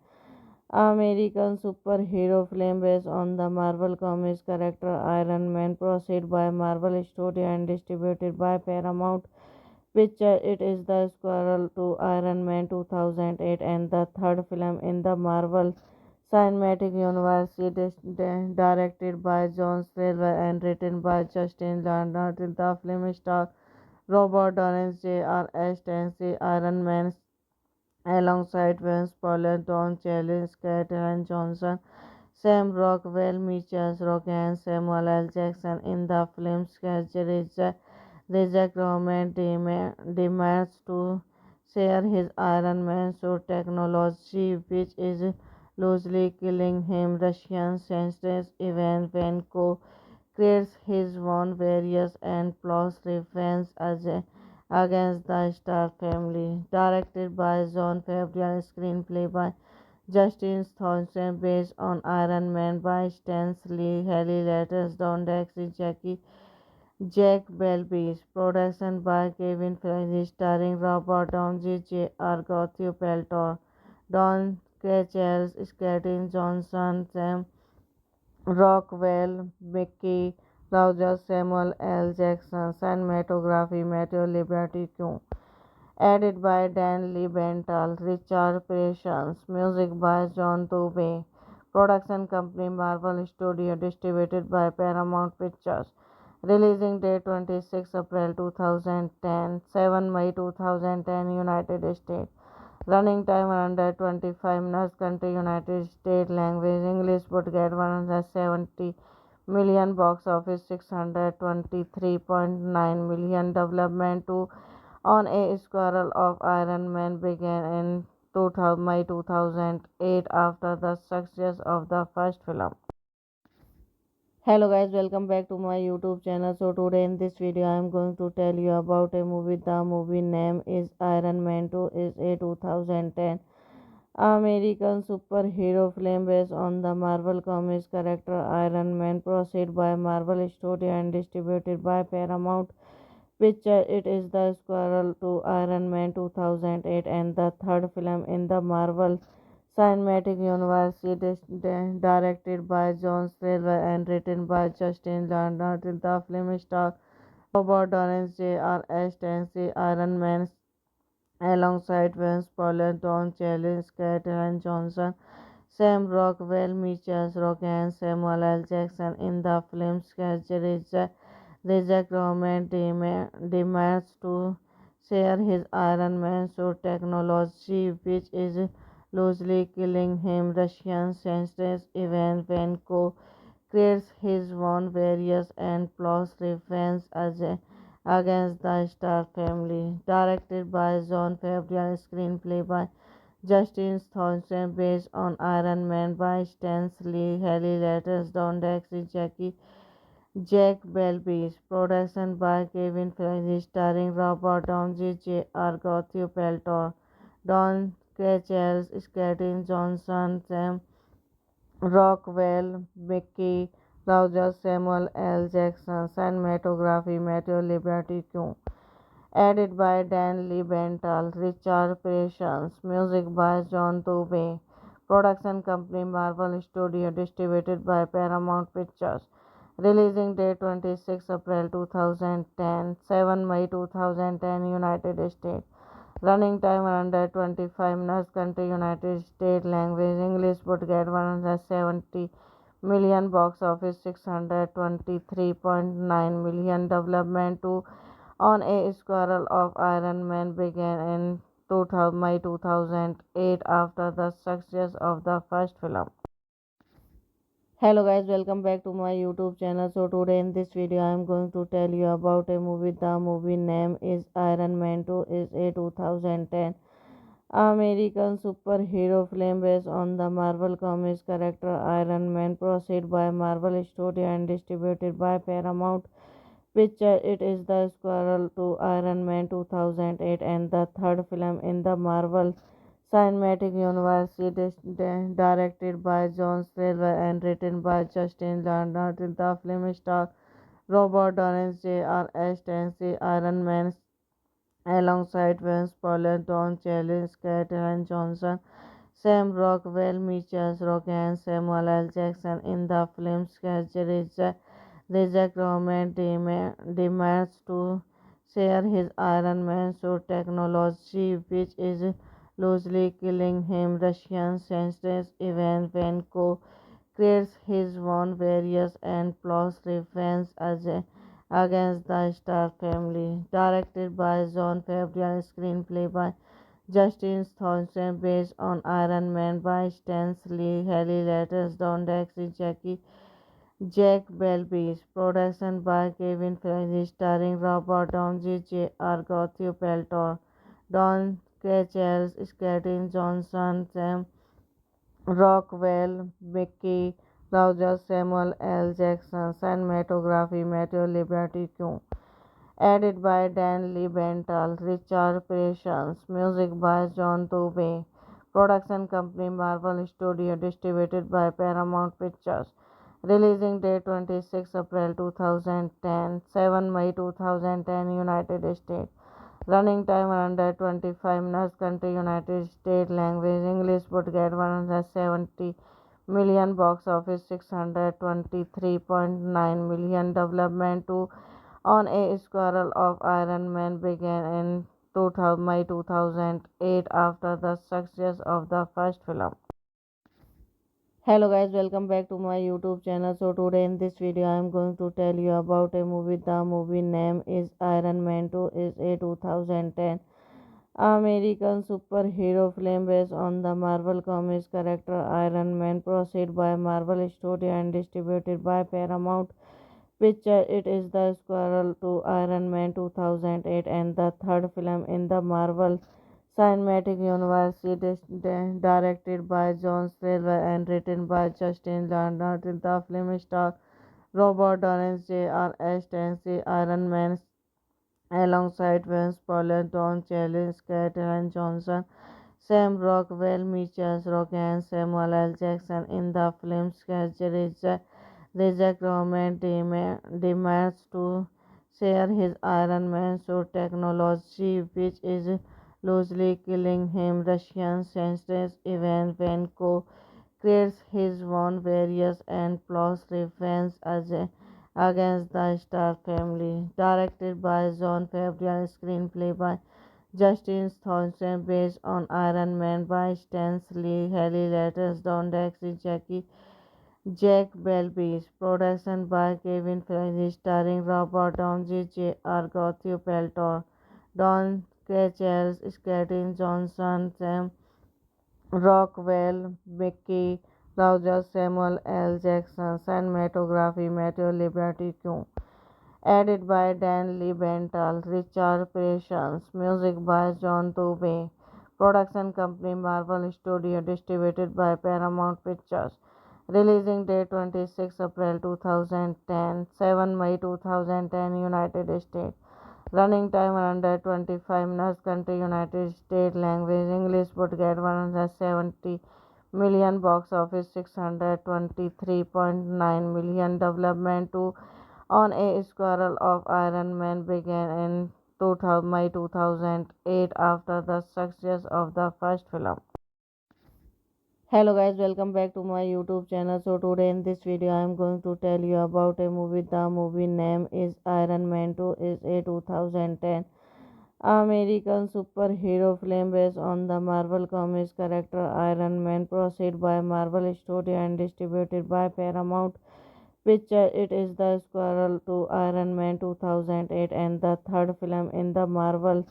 American superhero film based on the Marvel Comics character Iron Man, produced by Marvel Studio and distributed by Paramount Pictures. It is the sequel to Iron Man 2008 and the third film in the Marvel Cinematic Universe. It is directed by John Silver and written by Justin Lin. The film stars Robert Downey Jr. as Iron Man alongside Vince Paul, Don Cheadle, Scarlett Johansson, Sam Rockwell, Mitchell Rock, and Samuel L. Jackson. In the film's schedule, Reject Roman demands to share his Iron Man suit technology, which is loosely killing him. Russian senses Ivan Vanko creates his own various and plots revenge against the Star family. Directed by John Favreau, screenplay by Justin Thompson, based on Iron Man by Stan Lee, Haley Letters, Don Dexter, Jack Belbis, production by Kevin Feige, starring Robert Downey Jr., Gottlieb Peltor, Don Cheadle, Scarlett Johansson, Sam Rockwell, Mickey Rourke, Samuel L. Jackson, cinematography Matthew Liberty Q. Edited by Dan Liebenthal, Richard Patience, music by John Dubey, production company Marvel Studio, distributed by Paramount Pictures. Releasing date 26 April 2010, 7 May 2010, United States. Running time under 25 minutes. Country United States. Language English. Budget 170 million. Box office 623.9 million. Development to on a squirrel of Iron Man began in 2000, May 2008 after the success of the first film. Hello guys, welcome back to my YouTube channel. So today in this video I am going to tell you about a movie. The movie name is Iron Man 2. Is a 2010 American superhero film based on the Marvel Comics character Iron Man, produced by Marvel Studio and distributed by Paramount Pictures. It is the sequel to Iron Man 2008 and the third film in the Marvel Cinematic Universe. It is directed by John Silver and written by Justin Lin. The film stars Robert Downey Jr. as Iron Man alongside Vince Paul, Don Cheadle, Scarlett Johansson, Sam Rockwell, Mitchell Rock, and Samuel L. Jackson. In the film's schedule, Reject Roman demands to share his Iron Man suit technology, which is loosely killing him. Russian scientist Ivan Vanko creates his own various and plots revenge against the Star family. Directed by John Favreau, screenplay by Justin Thompson, based on Iron Man by Stan Lee, Haley Letters, Don Dexter, Jack Belbis, production by Kevin Feige, starring Robert Downey Jr., Gottlieb Peltor, Don Cheadle, Scarlett Johansson, Sam Rockwell, Mickey Rourke, Samuel L. Jackson, cinematography Matthew Liberty Q. Edited by Dan Liebenthal, Richard Patience, music by John Dubey, production company Marvel Studio, distributed by Paramount Pictures. Releasing date 26 April 2010, 7 May 2010, United States. Running time under 25 minutes. Country United States. Language English. Budget 170 million. Box office 623.9 million. Development to on a squirrel of Iron Man began in 2000, May 2008 after the success of the first film. Hello guys, welcome back to my YouTube channel. So today in this video I am going to tell you about a movie. The movie name is Iron Man 2. Is a 2010 American superhero film based on the Marvel Comics character Iron Man, produced by Marvel Studio and distributed by Paramount Pictures. It is the sequel to Iron Man 2008 and the third film in the Marvel Cinematic Universe. It is directed by John Silver and written by Justin Lin. The film stars Robert Downey Jr. as Iron Man alongside Vince Paul, Don Cheadle, Scarlett Johansson, Sam Rockwell, Mitchell Rock, and Samuel L. Jackson in the film's reject Roman demands to share his Iron Man suit technology, which is loosely killing him. Russian senses Ivan Vanko creates his own various and plots revenge against the Star family. Directed by John Favreau, screenplay by Justin Thompson, based on Iron Man by Stan Lee, Haley Letters, Don Dexy, Jack Belbis, production by Kevin Feige, starring Robert Downey Jr., Gottlieb Peltor, Don Cheadle, Skeeter Johnson, Sam Rockwell, Mickey Roger, Samuel L. Jackson, cinematography Matthew Liberty Q. Edited by Dan Liebenthal, Richard Patience, music by John Dubey, production company Marvel Studio, distributed by Paramount Pictures. Releasing date 26 April 2010, 7 May 2010, United States. Running time under 25 minutes. Country United States. Language English. Budget 170 million. Box office 623.9 million. Development to on a Squirrel of Iron Man began in 2000, May 2008 after the success of the first film. Hello guys, welcome back to my YouTube channel. So today in this video I am going to tell you about a movie. The movie name is Iron Man 2, is a 2010 American superhero film based on the Marvel Comics character Iron Man, produced by Marvel Studio and distributed by Paramount Pictures. It is the sequel to Iron Man 2008 and the third film in the Marvel Cinematic Universe. It is directed by John Silver and written by Justin Landau. The film stars Robert Downey Jr. as Tennessee Iron Man alongside Vince Paul, Don Cheadle, Skeeter Johnson, Sam Rockwell, Mitchell Rock, and Samuel L. Jackson in the film's reject Roman demands to share his Iron Man suit technology, which is loosely killing him. Russian senses Ivan Vanko creates his own various and plots revenge against the Star family. Directed by John Favreau, screenplay by Justin Thompson, based on Iron Man by Stan Lee, Haley Letters, Don Dexy, Jack Belbis, production by Kevin Feige, starring Robert Downey Jr., Gottlieb Peltor, Don Cheadle, Skeeter Johnson, Sam Rockwell, Mickey Roger, Samuel L. Jackson, cinematography Matthew Liberty Q. Edited by Dan Liebenthal, Richard Patience, music by John Dubey, production company Marvel Studio, distributed by Paramount Pictures. Releasing date 26 April 2010, 7 May 2010, United States. Running time under 25 minutes. Country United States. Language English. Budget 170 million. Box office 623.9 million. Development to on a Squirrel of Iron Man began in 2000, May 2008 after the success of the first film. Hello guys, welcome back to my YouTube channel. So today in this video I am going to tell you about a movie. The movie name is Iron Man 2, is a 2010 American superhero film based on the Marvel Comics character Iron Man, produced by Marvel Studio and distributed by Paramount Pictures. It is the sequel to Iron Man 2008 and the third film in the Marvel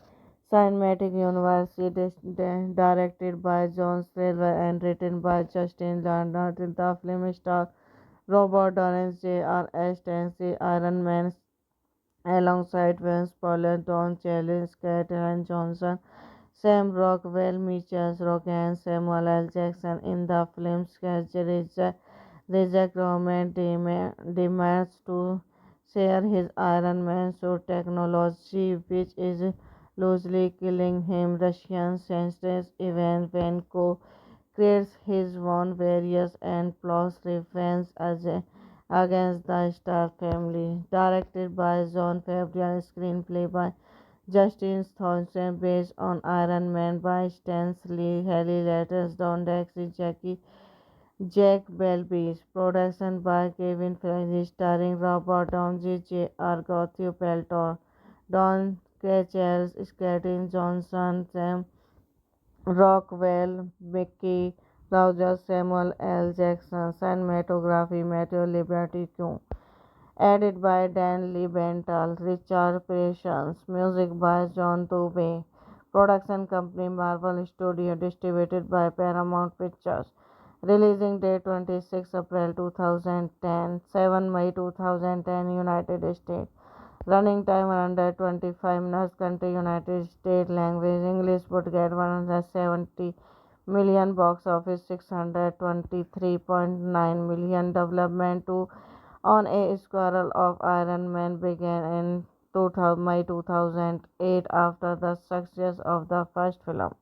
Cinematic Universe. It is directed by John Silver and written by Justin Landau. The film stars Robert Downey Jr. as Tennessee Iron Man alongside Vince Paul, Don Cheadle, Skeeter Johnson, Sam Rockwell, Mitchell Rock, and Samuel L. Jackson in the film's reject Roman demands to share his Iron Man suit technology, which is loosely killing him. Russian senses Ivan Vanko creates his own various and plots revenge against the Star family. Directed by John Favreau, screenplay by Justin Thompson, based on Iron Man by Stan Lee, Haley Letters, Don Dexter, Jack Belbis, production by Kevin Feige, starring Robert Downey Jr., Gottlieb Peltor, Don Cheadle, Skeeter Johnson, Sam Rockwell, Mickey Roger, Samuel L. Jackson, cinematography Matthew Liberty Q. Edited by Dan Liebenthal, Richard Patience, music by John Tobey, production company Marvel Studio, distributed by Paramount Pictures, releasing date 26 April 2010, 7 May 2010, United States, running time under 25 minutes, country United States, language English, would get 170 million, box office 623.9 million, development to on a Squirrel of Iron Man began in 2000, May 2008 after the success of the first film.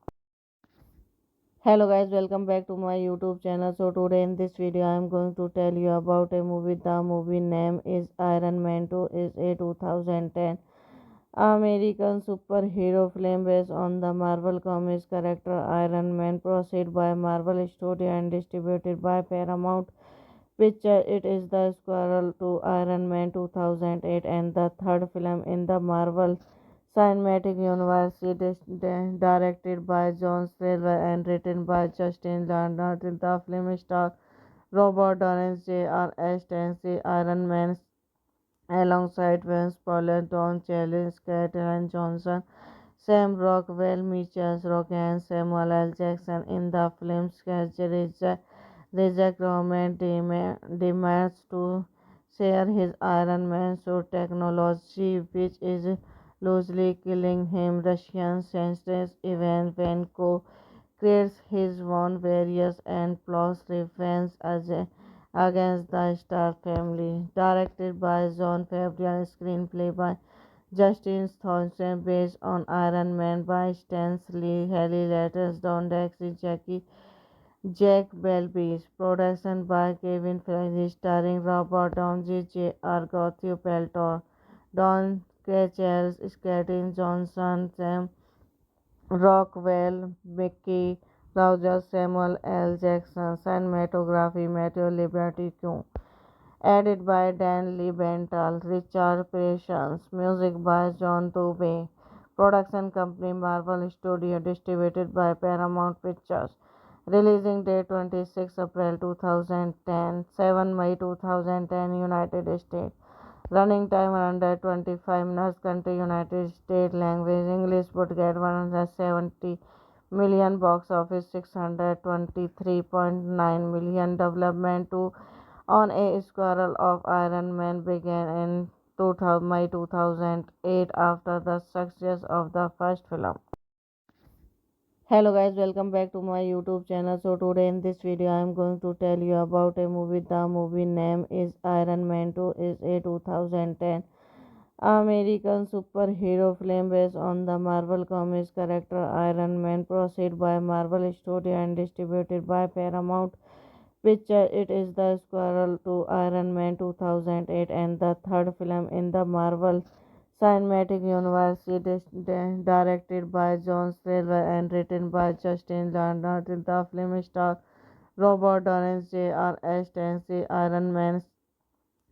Hello guys, welcome back to my YouTube channel. So today in this video I am going to tell you about a movie. The movie name is Iron Man 2, is a 2010 American superhero film based on the Marvel Comics character Iron Man, produced by Marvel Studio and distributed by Paramount Picture. It is the sequel to Iron Man 2008 and the third film in the Marvel Cinematic Universe. It is directed by John Silver and written by Justin Lin. The film stars Robert Downey Jr. as Iron Man alongside Vince Paul, Don Cheadle, Skeeter Johnson, Sam Rockwell, Mitchell Rogan, Samuel L. Jackson. In the film's schedule, Reject Roman demands to share his Iron Man suit technology, which is loosely killing him. Russian senses even when creates his own various and plots revenge against the Stark family. Directed by John Favreau, screenplay by Justin Thompson, based on Iron Man by Stan Lee, Haley Letters, Don Dexter, Jack Belbis, production by Kevin Feige, starring Robert Downey Jr., Gottlieb Peltor, Don Cheadle, Skeeter Johnson, Sam Rockwell, Mickey Roger, Samuel L. Jackson, cinematography Matthew Liberty Q. Edited by Dan Liebenthal, Richard Patience, music by John Tobey, production company Marvel Studio, distributed by Paramount Pictures, releasing date 26 April 2010, 7 May 2010, United States, running time under 25 minutes, country United States, language English, would get 170 million, box office 623.9 million, development to on a Squirrel of Iron Man began in 2000, May 2008 after the success of the first film. Hello guys, welcome back to my YouTube channel. So today in this video I am going to tell you about a movie. The movie name is Iron Man 2, is a 2010 American superhero film based on the Marvel Comics character Iron Man, produced by Marvel Studio and distributed by Paramount Picture. It is the sequel to Iron Man 2008 and the third film in the Marvel Cinematic Universe. It is directed by John Silver and written by Justin Lin. The film stars Robert Downey Jr. as Iron Man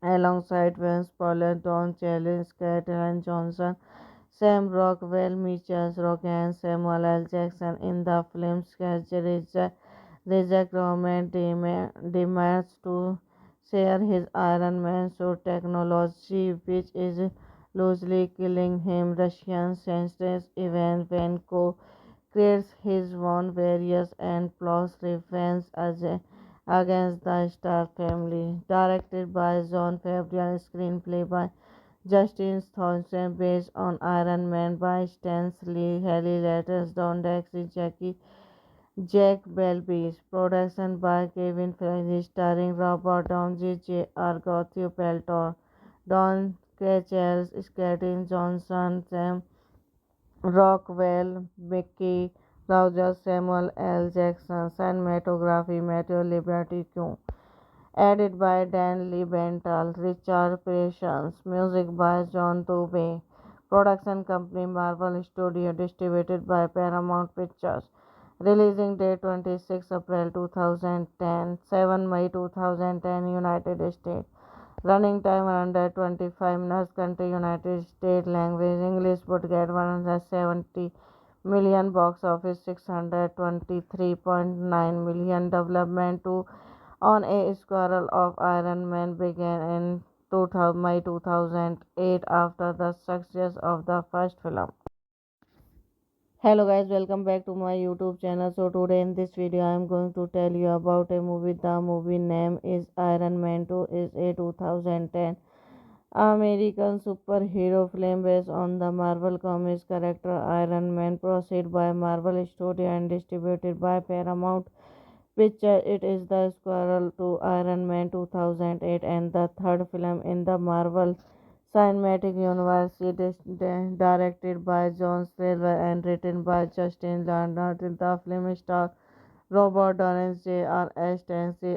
alongside Vince Paul, Don Cheadle, Skeeter Johnson, Sam Rockwell, Mitchell Rogan, Samuel L. Jackson. In the film's schedule, Reject Roman demands to share his Iron Man suit technology, which is loosely killing him. Russian senses even when creates his own various and plots revenge against the Stark family. Directed by John Favreau, screenplay by Justin Thompson, based on Iron Man by Stan Lee, Haley Letters, Don Dexter, Jack Belbis, production by Kevin Feige, starring Robert Downey Jr., Gottlieb Peltor, Don Cheadle, Skeeter Johnson, Sam Rockwell, Mickey Roger, Samuel L. Jackson, cinematography Matthew Liberty Q. Edited by Dan Liebenthal, Richard Patience, music by John Tobey, Production company Marvel Studio, distributed by Paramount Pictures. Releasing date 26 April 2010, 7 May 2010, United States. Running time under 25 minutes. Country United States. Language English. Budget 170 million. Box office 623.9 million. Development to on a Squirrel of Iron Man began in 2000, May 2008 after the success of the first film. Hello guys, welcome back to my YouTube channel. So today in this video I am going to tell you about a movie. The movie name is Iron Man 2 is a 2010 American superhero film based on the Marvel Comics character Iron Man, produced by Marvel Studio and distributed by Paramount Pictures. It is the sequel to Iron Man 2008 and the third film in the Marvel Cinematic Universe. It is directed by John Silver and written by Justin Lin. The film stars Robert Downey Jr. as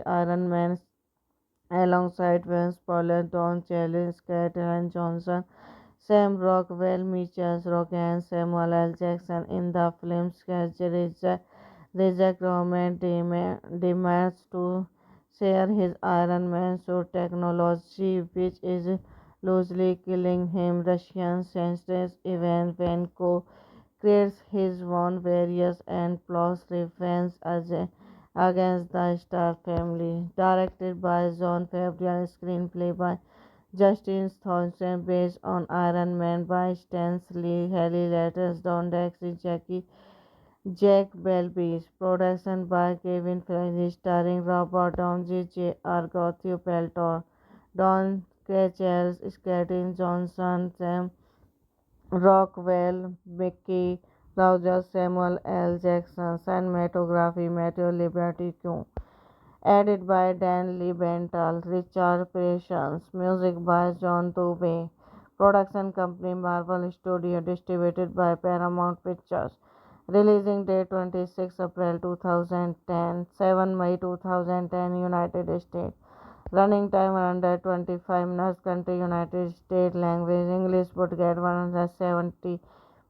Iron Man alongside Vince Paul, Don Cheadle, Scarlett Johansson, Sam Rockwell, Michael Rock, and Samuel L. Jackson. In the film's schedule, Reject Roman demands to share his Iron Man suit technology, which is loosely killing him. Russian senses Ivan Vanko creates his own various and plots revenge against the Star family. Directed by John Favreau, screenplay by Justin Thompson, based on Iron Man by Stan Lee, Haley Letters, Don Dexter, Jack Belbis, production by Kevin Feige, starring Robert Downey Jr., Matthew Peltor, Don Cheadle, Scarlett Johansson, Sam Rockwell, Mickey Rourke, Samuel L. Jackson. Cinematography Matthew Liberty Q. Edited by Dan Liebenthal, Richard Patience. Music by John Dubey. Production company Marvel Studio, distributed by Paramount Pictures. Releasing date 26 April 2010, 7 May 2010, United States. Running time under 25 minutes. Country United States. Language English. Budget 170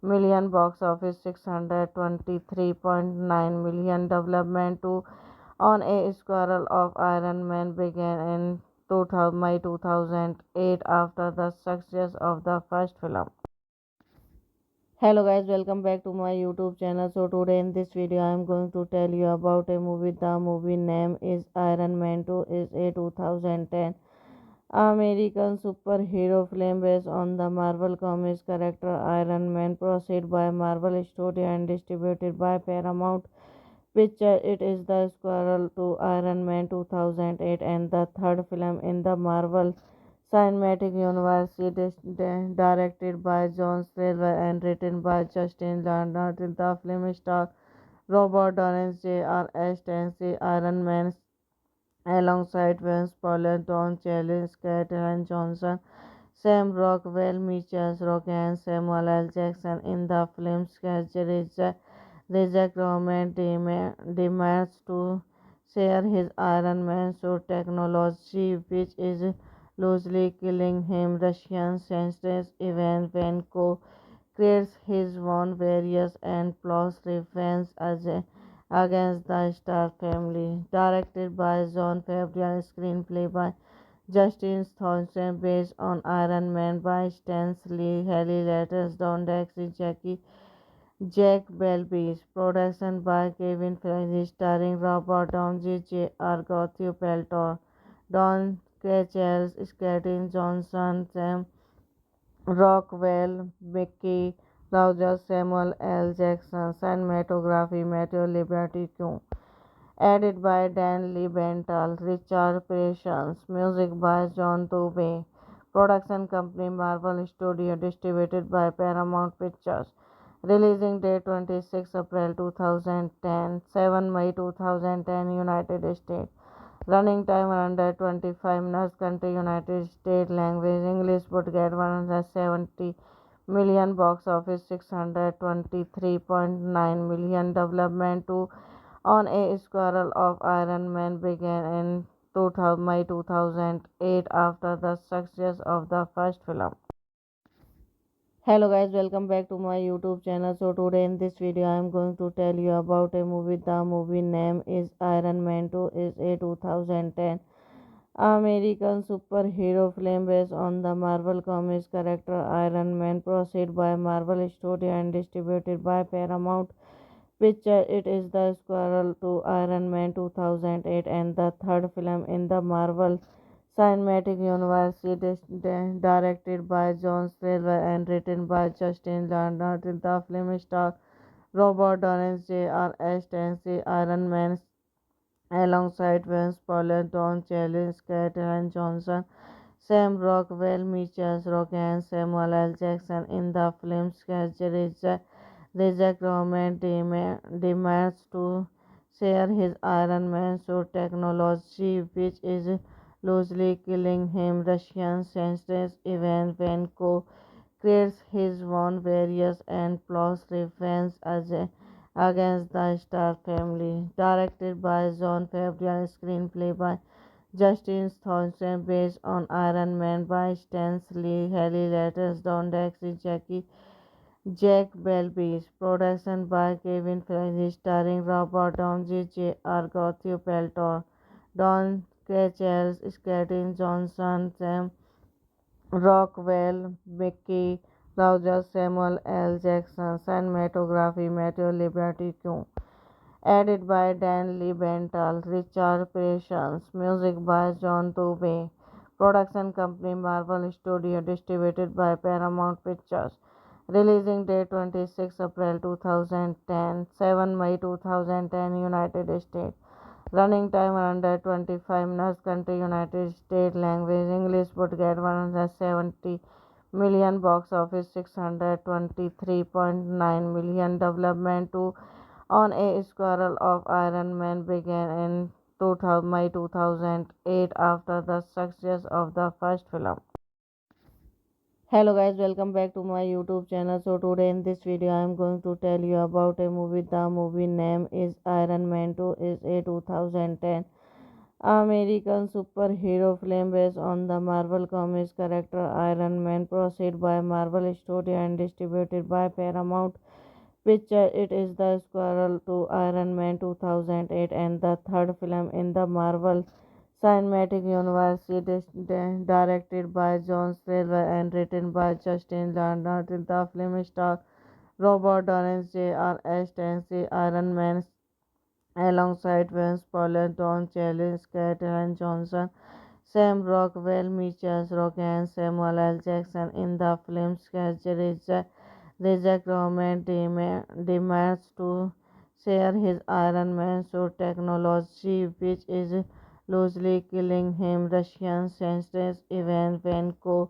million. Box office 623.9 million. Development to on a Squirrel of Iron Man began in 2000, May 2008 after the success of the first film. Hello guys, welcome back to my YouTube channel. So today in this video I am going to tell you about a movie. The movie name is Iron Man 2 is a 2010 American superhero film based on the Marvel Comics character Iron Man, produced by Marvel Studio and distributed by Paramount Pictures. It is the sequel to Iron Man 2008 and the third film in the Marvel Cinematic Universe. It is directed by John Silver and written by Justin Lin. The film stars Robert Downey Jr. as Iron Man alongside Vince Paul, Don Cheadle, Scarlett Johansson, Sam Rockwell, Michael Rock, and Samuel L. Jackson. In the film's schedule, Reject Roman demands to share his Iron Man suit technology, which is loosely killing him. Russian senses Ivan Vanko creates his own various and plots revenge against the Star family. Directed by John Favreau, screenplay by Justin Thompson, based on Iron Man by Stan Lee, Haley Letters, Don Dexter, Jack Belbis, production by Kevin Feige, starring Robert Downey Jr., Matthew Peltor, Don Cheadle, Scarlett Johansson, Sam Rockwell, Mickey Rourke, Samuel L. Jackson. Cinematography Matthew Liberty Q. Edited by Dan Liebenthal, Richard Patience. Music by John Dubey. Production company Marvel Studio, distributed by Paramount Pictures. Releasing date 26 April 2010, 7 May 2010, United States. Running time under 25 minutes. Country United States. Language English. Budget 170 million. Box office 623.9 million. Development to on a Squirrel of Iron Man began in 2000, May 2008 after the success of the first film. Hello guys, welcome back to my YouTube channel. So today in this video I am going to tell you about a movie. The movie name is Iron Man 2 is a 2010 American superhero film based on the Marvel Comics character Iron Man, produced by Marvel Studio and distributed by Paramount Pictures. It is the sequel to Iron Man 2008 and the third film in the Marvel Cinematic Universe. It is directed by John Silver and written by Justin Lin. The film stars Robert Downey Jr. Stanley Iron Man alongside Vince Paul, Don Cheadle, Scarlett Johansson, Sam Rockwell, Mitchell Rock, and Samuel L. Jackson. In the film's schedule, Reject Roman demands to share his Iron Man suit technology, which is loosely killing him. Russian senses Ivan Vanko creates his own various and plots revenge against the Stark family. Directed by John Favreau, screenplay by Justin Thompson, based on Iron Man by Stan Lee, Haley Letters, Don Daxi, Jack Belbis, production by Kevin Feige, starring Robert Downey Jr., Matthew Peltor, Don Cheadle, Scarlett Johansson, Sam Rockwell, Mickey Rogers, Samuel L. Jackson, cinematography Matthew Liberty Q. Edited by Dan Liebenthal, Richard Patience, music by John Dubey, production company Marvel Studio, distributed by Paramount Pictures. Releasing date 26 April 2010, 7 May 2010, United States. Running time under 25 minutes. Country United States. Language English. Budget 170 million. Box office 623.9 million. Development to on a squirrel of Iron Man began in 2000, May 2008 after the success of the first film. Hello guys, welcome back to my YouTube channel. So today in this video I am going to tell you about a movie. The movie name is Iron Man 2 is a 2010 American superhero film based on the Marvel Comics character Iron Man, produced by Marvel Studio and distributed by Paramount Pictures. It is the sequel to Iron Man 2008 and the third film in the Marvel Cinematic Universe. It is directed by John Silver and written by Justin Lin. The film stars Robert Downey Jr. Stanley Iron Man alongside Vince Paul, Don Cheadle, Scarlett Johansson, Sam Rockwell, Mitchell Rock, and Samuel L. Jackson. In the film's schedule, Reject Roman demands to share his Iron Man suit technology, which is loosely killing him. Russian senses Ivan Vanko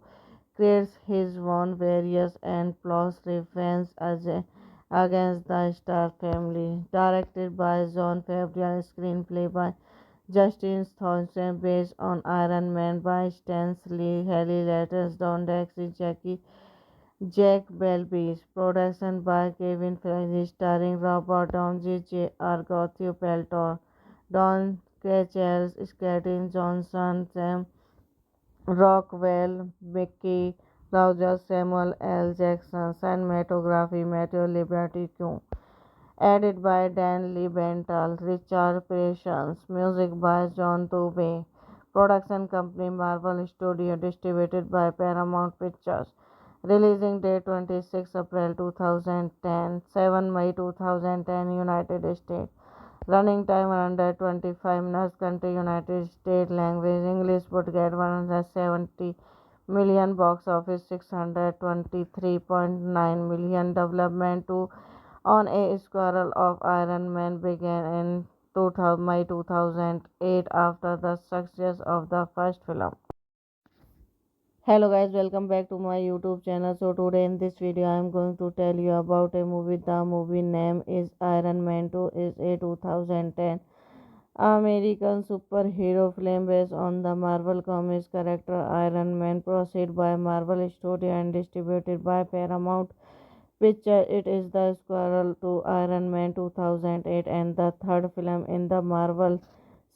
creates his own various and plots revenge against the Stark family. Directed by John Favreau, screenplay by Justin Thompson, based on Iron Man by Stan Lee, Haley Letters, Don Daxi, Jack Belbis, production by Kevin Feige, starring Robert Downey Jr., Matthew Peltor, Don Cheadle, Scarlett Johansson, Sam Rockwell, Mickey Rogers, Samuel L. Jackson, cinematography Matthew Liberty Q. Edited by Dan Liebenthal, Richard Patience, music by John Dubey, production company Marvel Studio, distributed by Paramount Pictures. Releasing date 26 April 2010, 7 May 2010, United States. Running time under 25 minutes. Country United States. Language English. Budget 170 million. Box office 623.9 million. Development to on a squirrel of Iron Man began in 2000, May 2008 after the success of the first film. Hello guys, welcome back to my YouTube channel. So today in this video I am going to tell you about a movie. The movie name is Iron Man 2 is a 2010 American superhero film based on the Marvel Comics character Iron Man, produced by Marvel Studio and distributed by Paramount Pictures. It is the sequel to Iron Man 2008 and the third film in the Marvel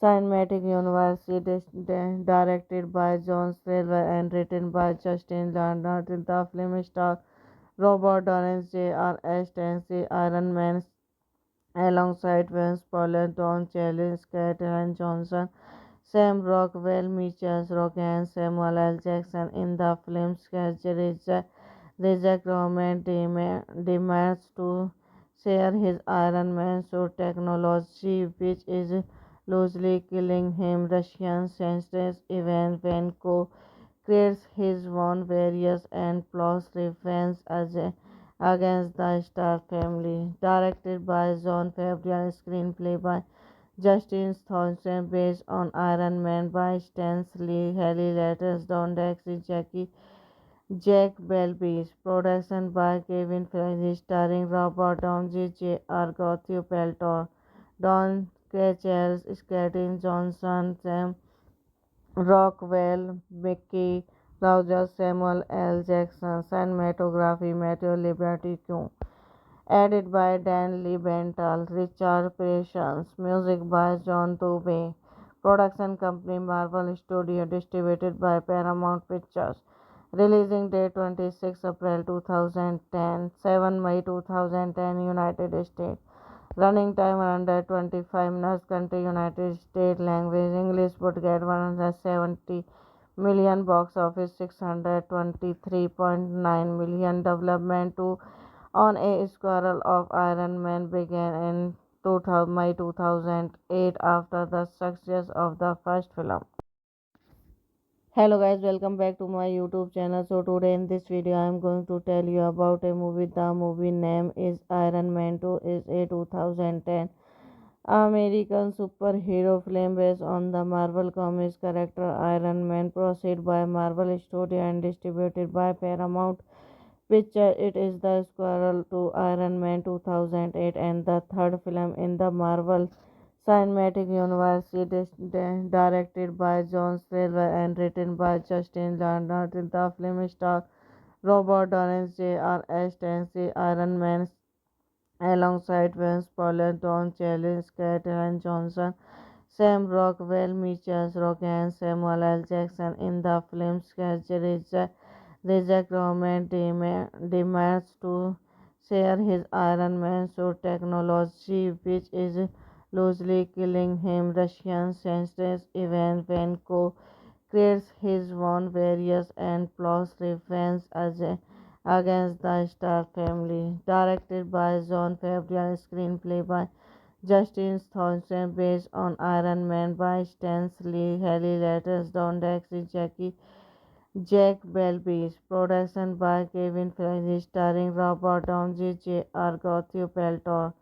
Cinematic Universe. It is directed by John Silver and written by Justin Lin. The film stars Robert Downey Jr. as the Iron Man alongside Vince Paul, Don Cheadle, Scarlett Johansson, Sam Rockwell, Mitchell Rogan, Samuel L. Jackson. In the film, Reject Roman demands to share his Iron Man suit technology, which is loosely killing him. Russian scientist Ivan Vanko creates his own various and plots revenge against the Star family. Directed by John Favreau, screenplay by Justin Thompson, based on Iron Man by Stan Lee, Haley Letters, Don Dexter, Jack Belbis, production by Kevin Feige, starring Robert Downey Jr., Matthew Peltor, Don Cheadle, Scarlett Johansson, Sam Rockwell, Mickey Rourke, Samuel L. Jackson, cinematography Matthew Liberty Q. Edited by Dan Liebenthal, Richard Patience, music by John Dubey, production company Marvel Studio, distributed by Paramount Pictures. Releasing date 26 April 2010, 7 May 2010, United States. Running time under 25 minutes. Country United States. Language English. Budget 170 million. Box office 623.9 million. Development to on a Squirrel of Iron Man began in 2000, May 2008 after the success of the first film. Hello guys, welcome back to my YouTube channel. So today in this video I am going to tell you about a movie. The movie name is Iron Man 2, is a 2010 American superhero film based on the Marvel Comics character Iron Man, produced by Marvel Studio and distributed by Paramount Picture. It is the sequel to Iron Man 2008 and the third film in the Marvel Cinematic Universe. It is directed by John Silver and written by Justin Lin. The film stars Robert Downey Jr. as the Iron Man alongside Vince Paul, Don Cheadle, Scarlett Johansson, Sam Rockwell, Mitchell Rogan, Samuel L. Jackson. In the film, Reject Roman demands to share his Iron Man suit technology, which is loosely killing him. Russian scientist Ivan Vanko creates his own various and plots revenge against the Star family. Directed by John Favreau, screenplay by Justin Thompson, based on Iron Man by Stan Lee, Haley Letters, Don Dexter, Jack Belbis, production by Kevin Feige, starring Robert Downey Jr., Matthew Peltor,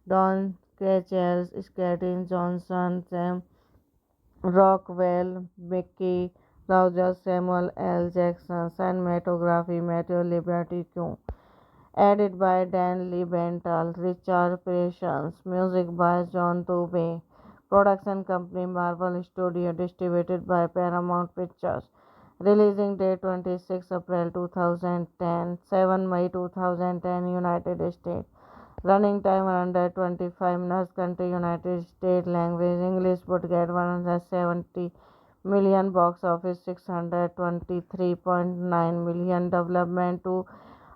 Don Cheadle, Scarlett Johansson, Sam Rockwell, Mickey Rourke, Samuel L. Jackson, cinematography Matthew Liberty Q. Edited by Dan Liebenthal, Richard Patience, music by John Dubey, production company Marvel Studio, distributed by Paramount Pictures. Releasing date 26 April 2010, 7 May 2010, United States. Running time under 25 minutes. Country United States. Language English. Budget 170 million. Box office 623.9 million. Development to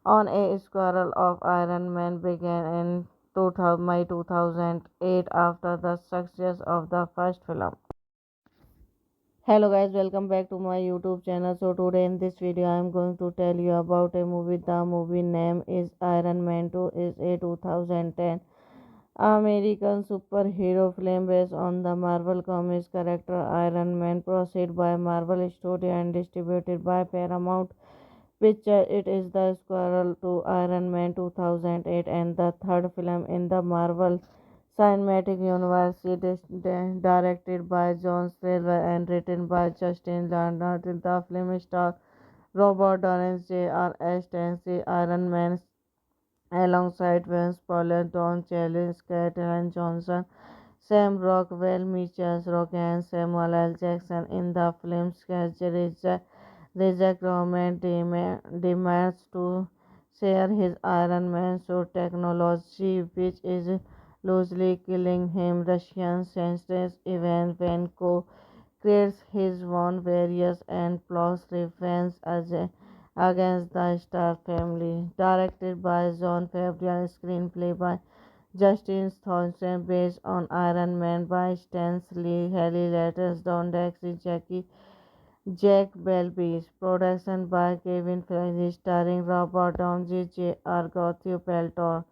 on a Squirrel of Iron Man began in 2000, May 2008 after the success of the first film. Hello guys, welcome back to my YouTube channel. So today in this video I am going to tell you about a movie. The movie name is Iron Man 2, is a 2010 American superhero film based on the Marvel Comics character Iron Man, produced by Marvel Studio and distributed by Paramount Picture. It is the sequel to Iron Man 2008 and the third film in the Marvel Cinematic Universe. It is directed by John Silver and written by Justin Lin. The film stars Robert Downey Jr. as the Iron Man alongside Vince Paul, Don Cheadle, Scarlett Johansson, Sam Rockwell, Mitchell Rogan, Samuel L. Jackson. In the film, Reject Roman demands to share his Iron Man suit technology, which is loosely killing him. Russian scientist Ivan Vanko creates his own various and plots revenge Against the Star Family, directed by John Favreau, screenplay by Justin Thompson, based on Iron Man by Stan Lee, Haley Letters, Don Dexter, Jack Belbis, production by Kevin Feige, starring Robert Downey Jr., Matthew Peltor,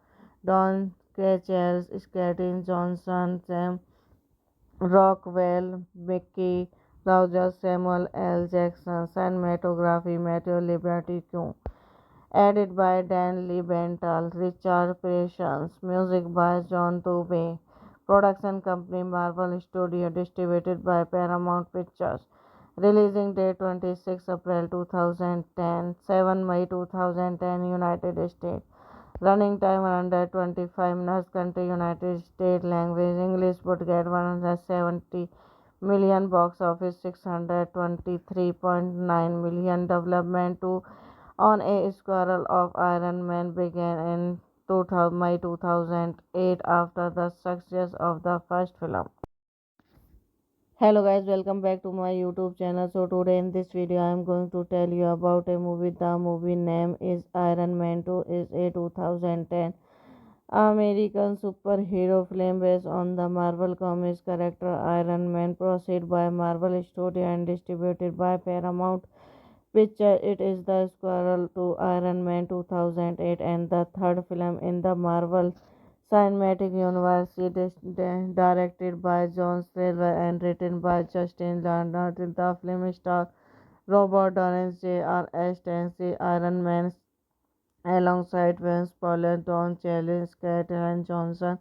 Don Cheadle, Scarlett Johansson, Sam Rockwell, Mickey Rourke, Samuel L. Jackson, cinematography Matthew Liberty Q. Edited by Dan Liebenthal, Richard Patience, music by John Dubey, production company Marvel Studio, distributed by Paramount Pictures, releasing date 26 April 2010, 7 May 2010, United States. Running time under 25 minutes. Country United States. Language English. Budget 170 million. Box office 623.9 million. Development to on a Squirrel of Iron Man began in 2000, May 2008 after the success of the first film. Hello guys, welcome back to my YouTube channel. So today in this video I am going to tell you about a movie. The movie name is Iron Man 2, is a 2010 American superhero film based on the Marvel Comics character Iron Man, produced by Marvel Studios and distributed by Paramount Pictures. It is the sequel to Iron Man 2008 and the third film in the Marvel Cinematic Universe. It is directed by John Silver and written by Justin Lin. The film stars Robert Downey Jr. Stanley Iron Man alongside Vince Paulo, Don Cheadle, Scarlett Johansson,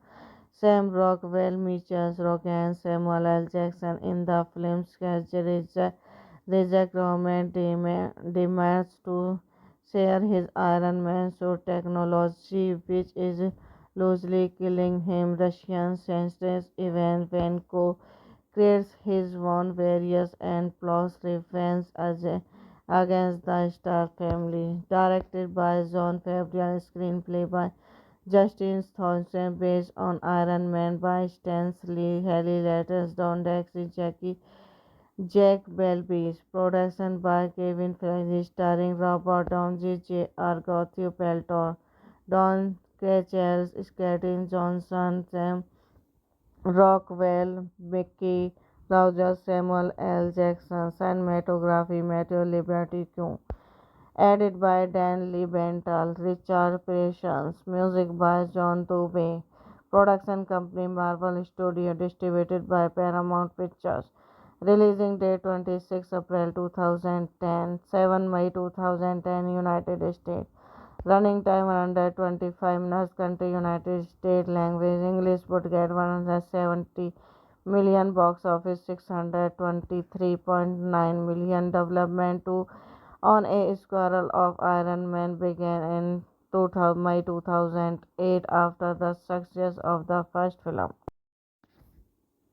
Sam Rockwell, Mitchell Rock, and Samuel L. Jackson. In the film's reject Roman demands to share his Iron Man suit technology, which is loosely killing him. Russian senses even when creates his own various and plots revenge against the Star Family. Directed by John Favreau, screenplay by Justin Thompson, based on Iron Man by Stan Lee, Haley Letters, Don Dexter, Jack Belbis, production by Kevin Feige, starring Robert Downey Jr., Matthew Peltor, Don Cheadle, Scarlett Johansson, Sam Rockwell, Mickey Rourke, Samuel L. Jackson, cinematography Matthew Liberty Q. Edited by Dan Liebenthal, Richard Patience, music by John Dubey, production company Marvel Studio, distributed by Paramount Pictures, releasing date 26 April 2010, 7 May 2010, United States. Running time under 25 minutes. Country United States. Language English. Budget 170 million. Box office 623.9 million. Development to on a Squirrel of Iron Man began in 2000, May 2008 after the success of the first film.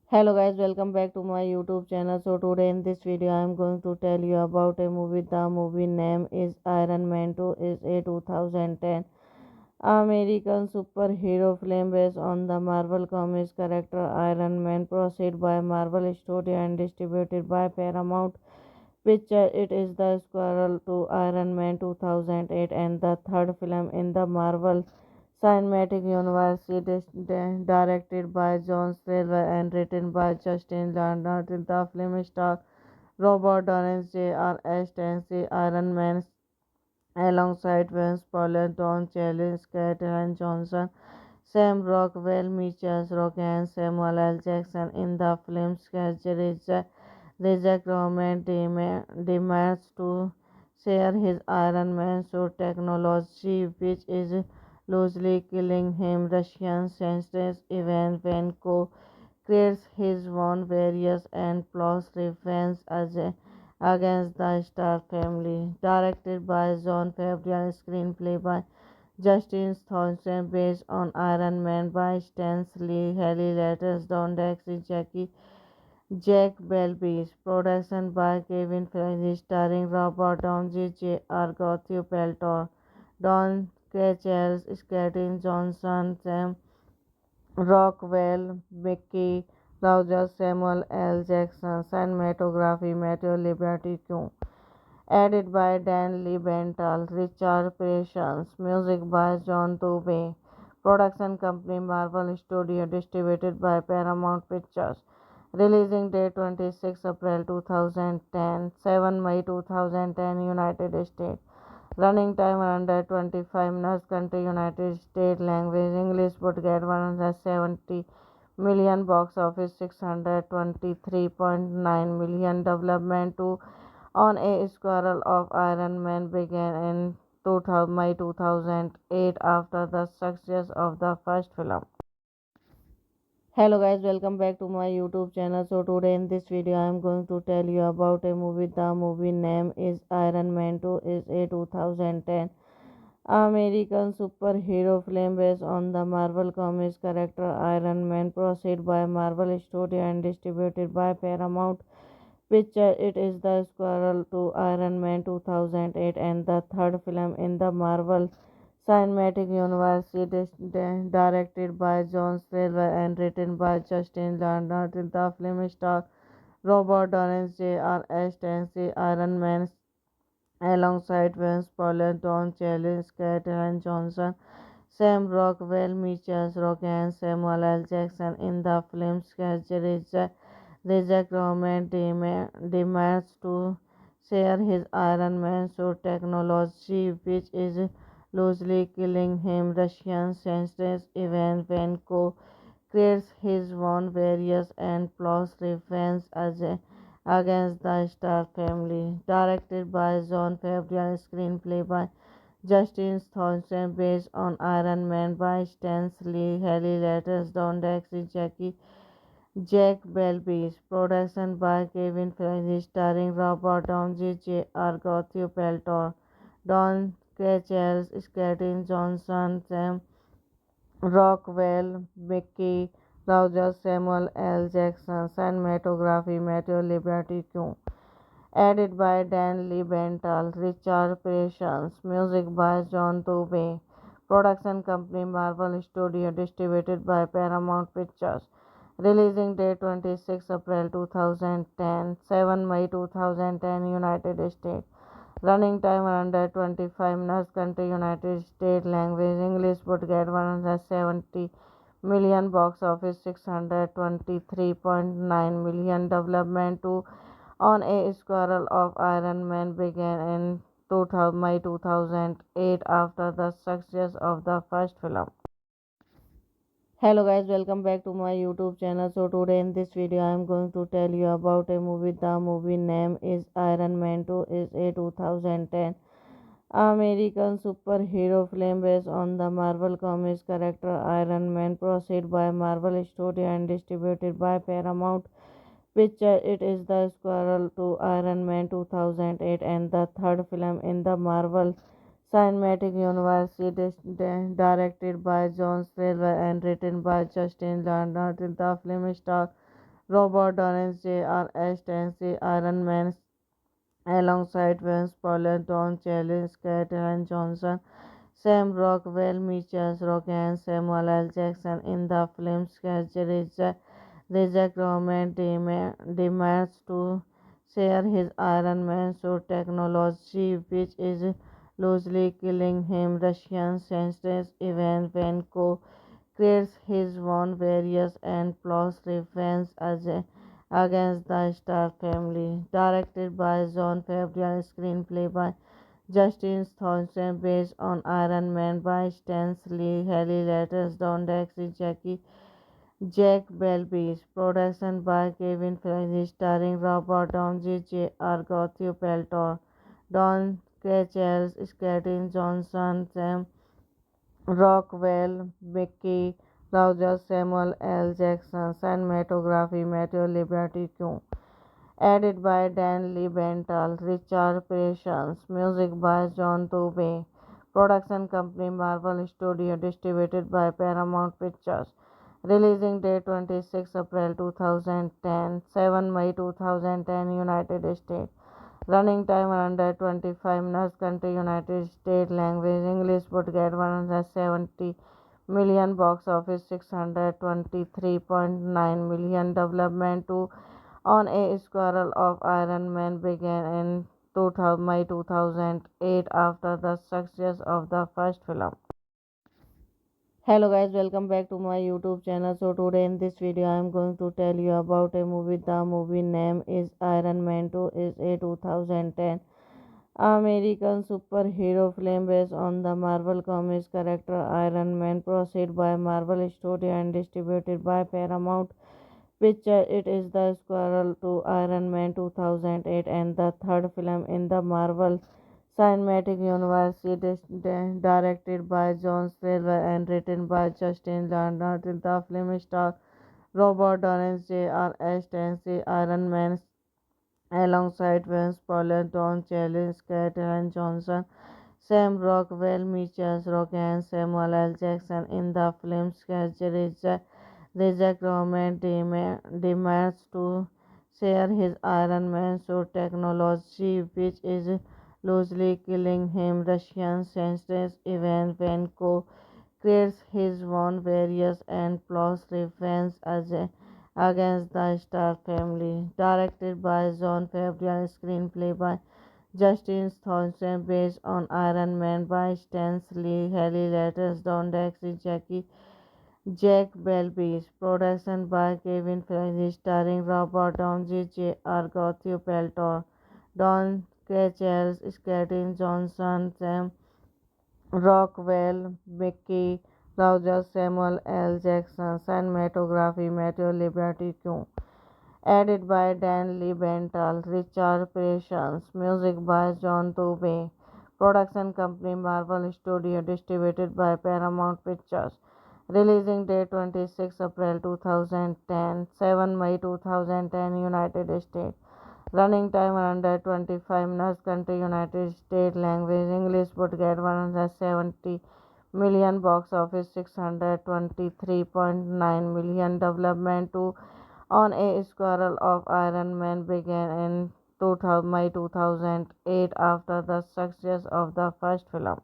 Hello guys, welcome back to my YouTube channel. So today in this video I am going to tell you about a movie. The movie name is Iron Man 2, is a 2010 American superhero film based on the Marvel Comics character Iron Man, produced by Marvel Studios and distributed by Paramount Pictures. It is the sequel to Iron Man 2008 and the third film in the Marvel Cinematic Universe. It is directed by John Silver and written by Justin Lin. The film stars Robert Downey Jr. Stanley Iron Man alongside Vince Paulo, Don Cheadle, Scarlett Johansson, Sam Rockwell, Mitchell Rock, and Samuel L. Jackson. In the film's reject Roman demands to share his Iron Man suit technology, which is loosely killing him. Russian senses even when creates his own various and plots revenge against the Star Family. Directed by John Favreau, screenplay by Justin Thompson, based on Iron Man by Stan Lee, Haley Letters, Don Dexter, Jack Belbis, production by Kevin Feige, starring Robert Downey Jr., Matthew Peltor, Don Cheadle, Scarlett Johansson, Sam Rockwell, Mickey Rourke, Samuel L. Jackson, cinematography Matthew Liberty Q. Edited by Dan Liebenthal, Richard Patience, music by John Dubey. Production company Marvel Studio, distributed by Paramount Pictures. Releasing date 26 April 2010, 7 May 2010, United States. Running time under 25 minutes. Country United States. Language English. Budget 170 million. Box office 623.9 million. Development to on a Squirrel of Iron Man began in 2000, May 2008 after the success of the first film. Hello guys, welcome back to my YouTube channel. So today in this video I am going to tell you about a movie. The movie name is Iron Man 2 is a 2010 American superhero film based on the Marvel Comics character Iron Man, produced by Marvel Studio and distributed by Paramount Picture. It is the sequel to Iron Man 2008 and the third film in the Marvel Cinematic Universe. It is directed by John Silver and written by Justin Lin. The film stars Robert Downey Jr. Stanley Iron Man alongside Vince Paul, Don Cheadle, Scarlett Johansson, Sam Rockwell, Mitchell Rock, and Samuel L. Jackson. In the film's reject Roman demands to share his Iron Man suit technology, which is loosely killing him. Russian senses Ivan Vanko creates his own various and plots revenge against the Stark family. Directed by John Favreau, screenplay by Justin Thompson, based on Iron Man by Stan Lee, Haley Letters, Don Dexy, Jack Belbis, production by Kevin Feige, starring Robert Downey Jr., Gotham Peltor, Don Cheadle, Scarlett Johansson, Sam Rockwell, Mickey Rogers, Samuel L. Jackson, cinematography Matthew Liberty Q. Edited by Dan Liebenthal, Richard Patience, music by John Dubey. Production company Marvel Studio, distributed by Paramount Pictures. Releasing date 26 April 2010, 7 May 2010, United States. Running time under 25 minutes. Country United States. Language English. Budget 170 million. Box office 623.9 million. Development to on a Squirrel of Iron Man began in 2000, May 2008 after the success of the first film. Hello guys, welcome back to my YouTube channel. So today in this video I am going to tell you about a movie. The movie name is Iron Man 2 is a 2010 American superhero film based on the Marvel Comics character Iron Man, produced by Marvel Studio and distributed by Paramount Picture. It is the sequel to Iron Man 2008 and the third film in the Marvel Cinematic Universe. It is directed by John Silver and written by Justin Lin. The film stars Robert Downey Jr. Stanley Iron Man alongside Vince Paul, Don Cheadle, Scarlett Johansson, Sam Rockwell, Mitchell Rock, and Samuel L. Jackson. In the film's reject Roman demands to share his Iron Man suit technology, which is loosely killing him. Russian senses Ivan Vanko creates his own various and plots revenge against the Stark family. Directed by John Favreau, screenplay by Justin Thompson, based on Iron Man by Stan Lee, Haley Letters, Don Dexy, Jack Belbis, production by Kevin Feige, starring Robert Downey Jr., Gotham Peltor, Don Cheadle, Scarlett Johansson, Sam Rockwell, Mickey Rogers, Samuel L. Jackson, cinematography Matthew Liberty Q. Edited by Dan Liebenthal, Richard Patience, music by John Dubey. Production company Marvel Studio, distributed by Paramount Pictures. Releasing date 26 April 2010, 7 May 2010, United States. Running time under 25 minutes. Country United States. Language English. Budget 170 million. Box office 623.9 million. Development to on a Squirrel of Iron Man began in May 2008 after the success of the first film. Hello guys, welcome back to my YouTube channel. So today in this video I am going to tell you about a movie. The movie name is Iron Man 2 is a 2010 American superhero film based on the Marvel Comics character Iron Man, produced by Marvel Studio and distributed by Paramount Picture. It is the sequel to Iron Man 2008 and the third film in the Marvel Cinematic Universe. It is directed by John Silver and written by Justin Lin. The film stars Robert Downey Jr. Stanley Iron Man alongside Vince Paulo, Don Cheadle, Scarlett Johansson, Sam Rockwell, Mitchell Rock, and Samuel L. Jackson. In the film's schedule, Reject Roman demands to share his Iron Man suit technology, which is loosely killing him. Russian senses Ivan Vanko creates his own various and plots revenge against the Stark family. Directed by John Favreau, screenplay by Justin Thompson, based on Iron Man by Stan Lee, Haley Letters, Don Dexy, Jack Belbis, production by Kevin Feige, starring Robert Downey Jr., Gottlieb Peltor, Don Cheadle, Scarlett Johansson, Sam Rockwell, Mickey Rourke, Samuel L. Jackson, cinematography Matthew Liberty Q. Edited by Dan Liebenthal, Richard Patience, music by John Tobey, production company Marvel Studio, distributed by Paramount Pictures. Releasing date 26 April 2010, 7 May 2010, United States. Running time under 25 minutes. Country United States. Language English. Budget 170 million. Box office 623.9 million. Development to on a squirrel of Iron Man began in 2000, May 2008 after the success of the first film.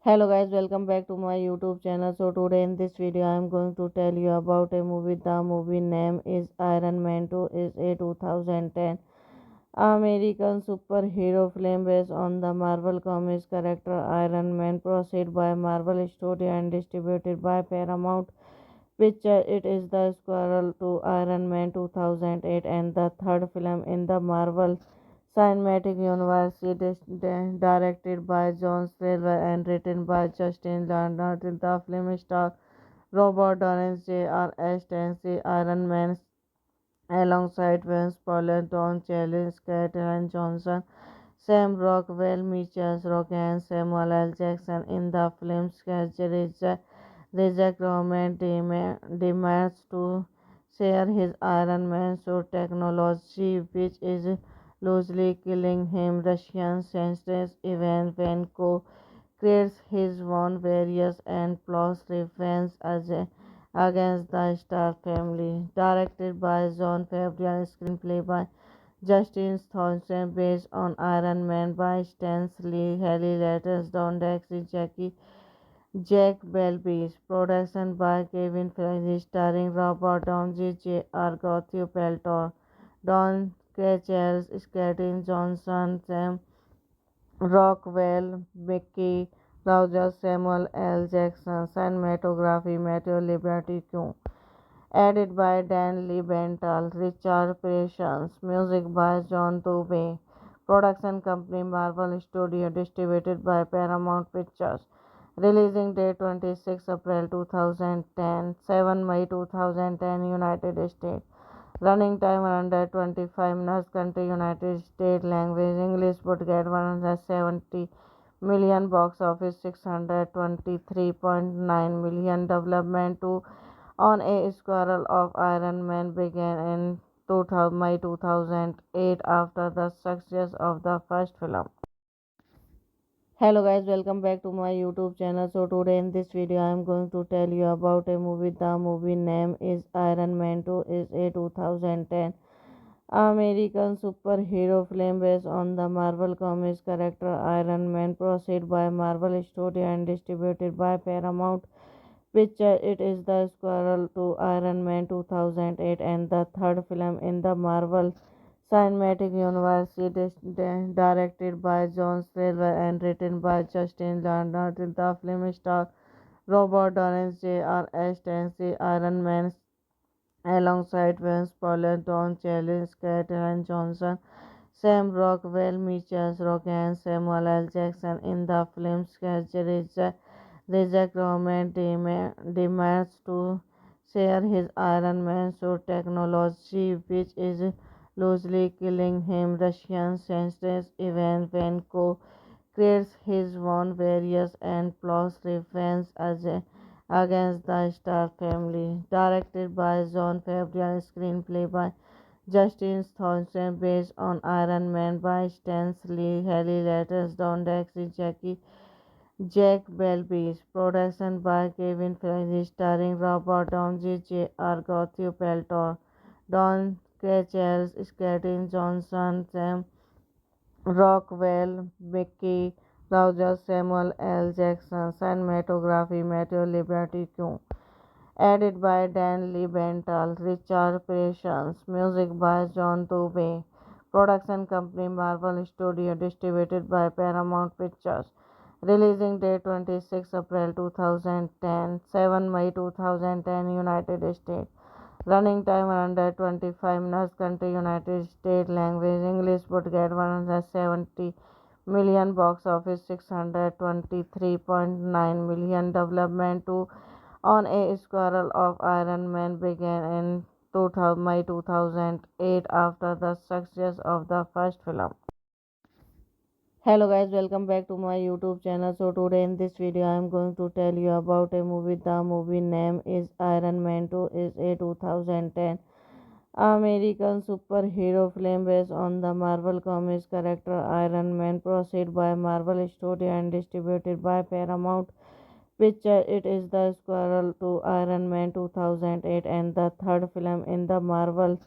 Hello guys, welcome back to my YouTube channel. So today in this video I am going to tell you about a movie. The movie name is Iron Man 2 is a 2010 American superhero film based on the Marvel Comics character Iron Man, produced by Marvel Studio and distributed by Paramount Picture. It is the sequel to Iron Man 2008 and the third film in the Marvel Cinematic Universe. It is directed by John Silver and written by Justin Lin. The film stars Robert Downey Jr. Stanley Iron Man alongside Vince Paulo, Don Cheadle, Scarlett Johansson, Sam Rockwell, Mitchell Rock, and Samuel L. Jackson. In the film's schedule, Reject Roman demands to share his Iron Man suit technology, which is loosely killing him. Russian senses Ivan Vanko creates his own various and plots revenge against the Stark family. Directed by John Favreau, screenplay by Justin Thompson, based on Iron Man by Stan Lee, Haley Letters, Don Dexy, Jack Belbis, production by Kevin Feige, starring Robert Downey Jr., Gottlieb Peltor, Don Cheadle, Scarlett Johansson, Sam Rockwell, Mickey Rourke, Samuel L. Jackson, cinematography Matthew Liberty Q. Edited by Dan Liebenthal, Richard Patience, music by John Tobey, production company Marvel Studio, distributed by Paramount Pictures. Releasing date 26 April 2010, 7 May 2010, United States. Running time under 25 minutes. Country United States. Language English. Budget 170 million. Box office 623.9 million. Development to on a squirrel of Iron Man began in 2000, May 2008 after the success of the first film. Hello guys, welcome back to my YouTube channel. So today in this video I am going to tell you about a movie. The movie name is Iron Man 2 is a 2010 American superhero film based on the Marvel Comics character Iron Man, produced by Marvel Studio and distributed by Paramount Picture. It is the sequel to Iron Man 2008 and the third film in the Marvel Cinematic Universe, directed by John Silver and written by Justin Landa. The film stars Robert Downey Jr. as the Iron Man alongside Vince Paulo, Don Cheadle, Scarlett Johansson, Sam Rockwell, Mitchell Rock, and Samuel L. Jackson. In the film's schedule, Reject Roman demands to share his Iron Man suit technology, which is loosely killing him. Russian senses Ivan Vanko creates his own various and plots revenge against the Star family. Directed by John Favreau, screenplay by Justin Thompson, based on Iron Man by Stan Lee, Haley Letters, Don Dexy, Jack Belbis, production by Kevin Feige, starring Robert Downey Jr., Gottlieb Peltor, Don Cheadle, Scarlett Johansson, Sam Rockwell, Mickey Rourke, Samuel L. Jackson, cinematography Matthew Liberty Q. Edited by Dan Liebenthal, Richard Patience, music by John Dubey, production company Marvel Studio, distributed by Paramount Pictures. Releasing date 26 April 2010, 7 May 2010, United States. Running time under 25 minutes. Country United States. Language English. Budget 170 million. Box office 623.9 million. Development to on a Squirrel of Iron Man began in 2000, May 2008 after the success of the first film. Hello guys, welcome back to my YouTube channel. So today in this video I am going to tell you about a movie. The movie name is Iron Man 2, is a 2010 American superhero film based on the Marvel Comics character Iron Man, produced by Marvel Studio and distributed by Paramount Pictures. It is the sequel to Iron Man 2008 and the third film in the Marvel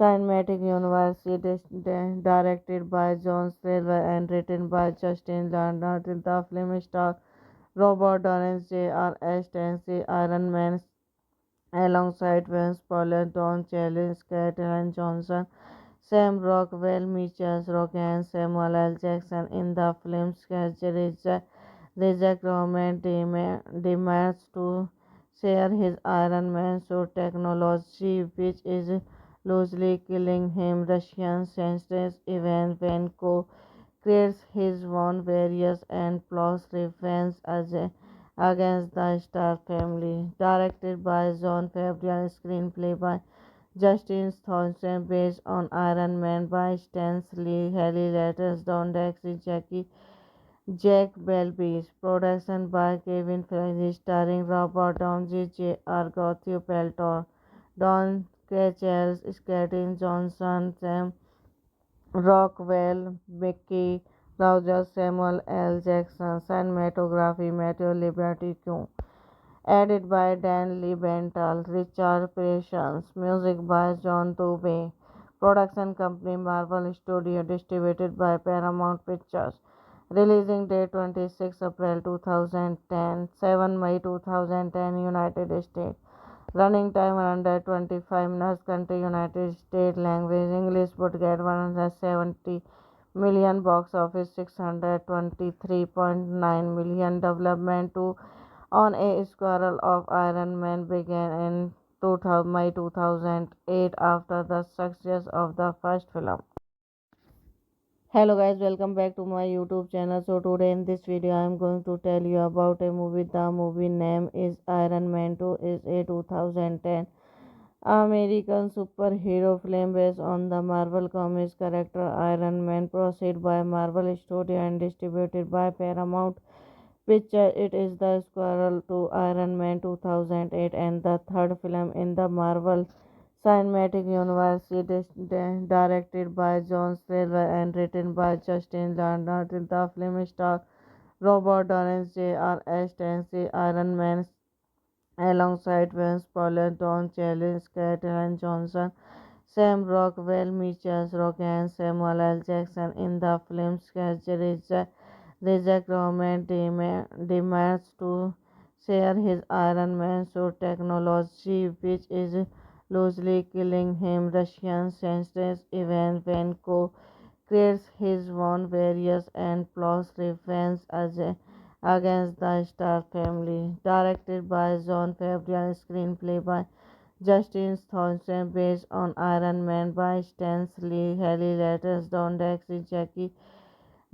Cinematic Universe. It is directed by John Silver and written by Justin Landa. The film stars Robert Downey Jr. as the Iron Man alongside Vince Paulo, Don Cheadle, Scarlett Johansson, Sam Rockwell, Mitchell Rock, and Samuel L. Jackson. In the film's schedule, Reject Roman demands to share his Iron Man suit technology, which is loosely killing him. Russian senses Ivan Vanko creates his own various and plots revenge against the Star family. Directed by John Favreau, screenplay by Justin Thompson, based on Iron Man by Stan Lee, Haley Letters, Don Dexy, Jack Belbis, production by Kevin Feige, starring Robert Downey Jr., Gottlieb Peltor, Don Cheadle, Scarlett Johansson, Sam Rockwell, Mickey Rourke, Samuel L. Jackson, cinematography Matthew Liberty Q. Edited by Dan Liebenthal, Richard Patience, music by John Dubey, production company Marvel Studio, distributed by Paramount Pictures. Releasing date 26 April 2010, 7 May 2010, United States. Running time under 25 minutes. Country United States. Language English. Budget 170 million. Box office 623.9 million. Development to on a Squirrel of Iron Man began in 2000, May 2008 after the success of the first film. Hello guys, welcome back to my YouTube channel. So today in this video I am going to tell you about a movie. The movie name is Iron Man 2, is a 2010 American superhero film based on the Marvel Comics character Iron Man, produced by Marvel Studio and distributed by Paramount Pictures. It is the sequel to Iron Man 2008 and the third film in the Marvel Cinematic Universe. It is directed by John Silver and written by Justin Landa. The film stars Robert Downey Jr. as the Iron Man alongside Vince Paulo, Don Cheadle, Scarlett Johansson, Sam Rockwell, Mitchell Rock, and Samuel L. Jackson. In the film's schedule, Reject Roman demands to share his Iron Man suit technology, which is loosely killing him. Russian senses Ivan Vanko creates his own various and plots revenge against the Star family. Directed by John Favreau, screenplay by Justin Thompson, based on Iron Man by Stan Lee, Haley Letters, Don Dexy,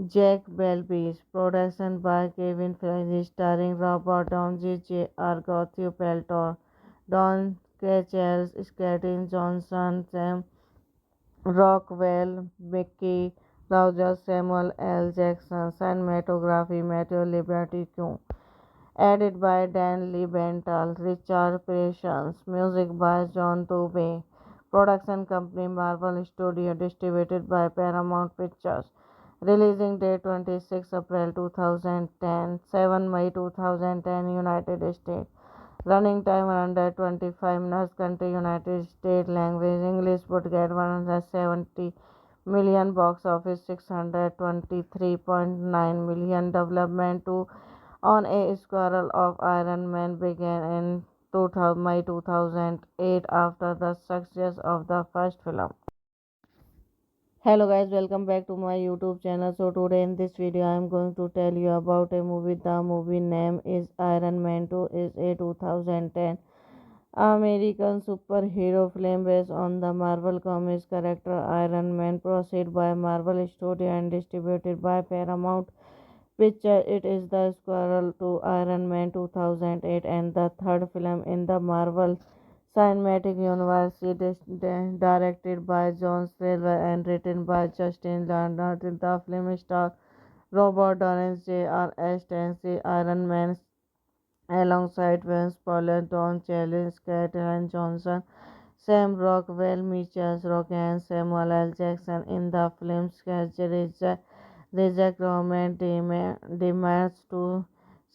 Jack Belbis, production by Kevin Feige, starring Robert Downey Jr., Gottlieb Peltor, Don Cheadle, Skeeter Johnson, Sam Rockwell, Mickey Roger, Samuel L. Jackson, cinematography Matthew Liberty Q. Edited by Dan Liebenthal, Richard Patience, music by John Tobey, production company Marvel Studio, distributed by Paramount Pictures. Releasing date 26 April 2010, 7 May 2010, United States. Running time under 25 minutes. Country United States. Language English. Budget 170 million. Box office 623.9 million. Development to on a Squirrel of Iron Man began in 2000, May 2008 after the success of the first film. Hello guys, welcome back to my YouTube channel. So today in this video I am going to tell you about a movie. The movie name is Iron Man 2, is a 2010 American superhero film based on the Marvel Comics character Iron Man, produced by Marvel Studio and distributed by Paramount Picture. It is the sequel to Iron Man 2008 and the third film in the Marvel Cinematic Universe. It is directed by John Silver and written by Justin Lin. The film stars Robert Downey Jr. as Tennessee Iron Man alongside Vince Paul, Don Cheadle, Skeeter Johnson, Sam Rockwell, Mitchell Rock, and Samuel L. Jackson. In the film's schedule, Reject Roman demands to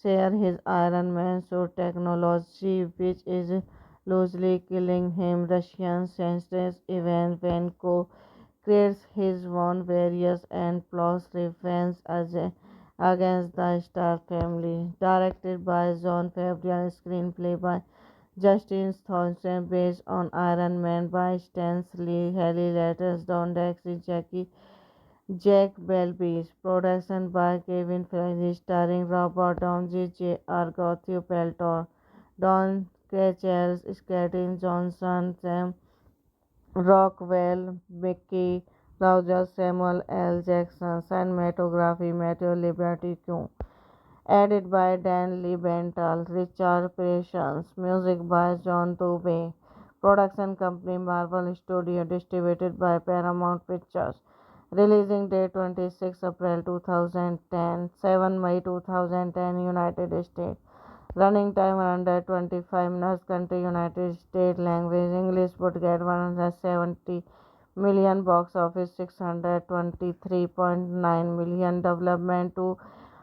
share his Iron Man suit technology, which is loosely killing him. Russian scientist Ivan Vanko creates his own various and plots revenge against the Star family. Directed by John Favreau, screenplay by Justin Thompson, based on Iron Man by Stan Lee, Haley Letters, Don Dexy, Jack Belbis, production by Kevin Feige, starring Robert Downey Jr., Gottlieb Peltor, Don Cheadle, Skeeter Johnson, Sam Rockwell, Mickey Roger, Samuel L. Jackson, cinematography Matthew Liberty Q. Edited by Dan Liebenthal, Richard Patience, music by John Tobey, production company Marvel Studio, distributed by Paramount Pictures. Releasing date 26 April 2010, 7 May 2010, United States. Running time under 25 minutes. Country United States. Language English. Budget 170 million. Box office 623.9 million. Development to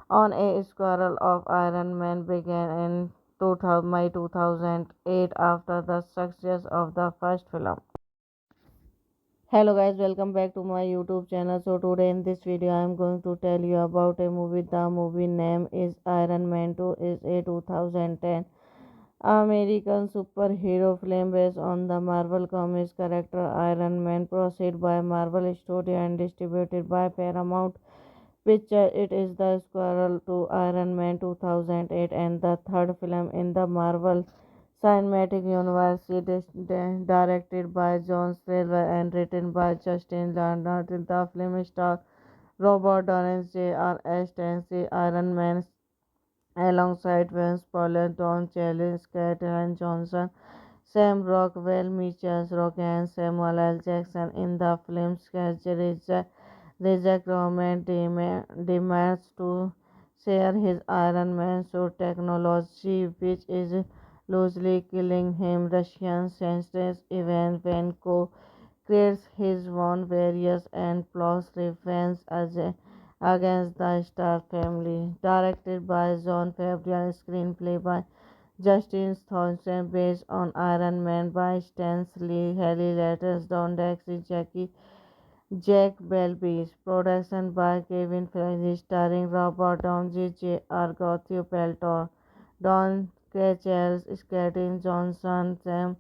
on a Squirrel of Iron Man began in 2000, May 2008 after the success of the first film. Hello guys, welcome back to my YouTube channel. So today in this video I am going to tell you about a movie. The movie name is Iron Man 2, is a 2010 American superhero film based on the Marvel Comics character Iron Man, produced by Marvel Studio and distributed by Paramount Picture. It is the sequel to Iron Man 2008 and the third film in the Marvel Cinematic Universe. It is directed by John Silver and written by Justin Lin. The film stars Robert Downey Jr. as Tennessee Iron Man alongside Vince Paul, Don Cheadle, Skeeter Johnson, Sam Rockwell, Mitchell Rock, and Samuel L. Jackson. In the film's schedule, Reject Roman demands to share his Iron Man suit technology, which is loosely killing him. Russian scientist Ivan Vanko creates his own various and plots revenge against the Star family. Directed by John Favreau, screenplay by Justin Thompson, based on Iron Man by Stan Lee, Haley Letters, Don Dexy, Jack Belbis, production by Kevin Feige, starring Robert Downey Jr., Gottlieb Peltor, Don Cheadle, Skeeter Johnson, Sam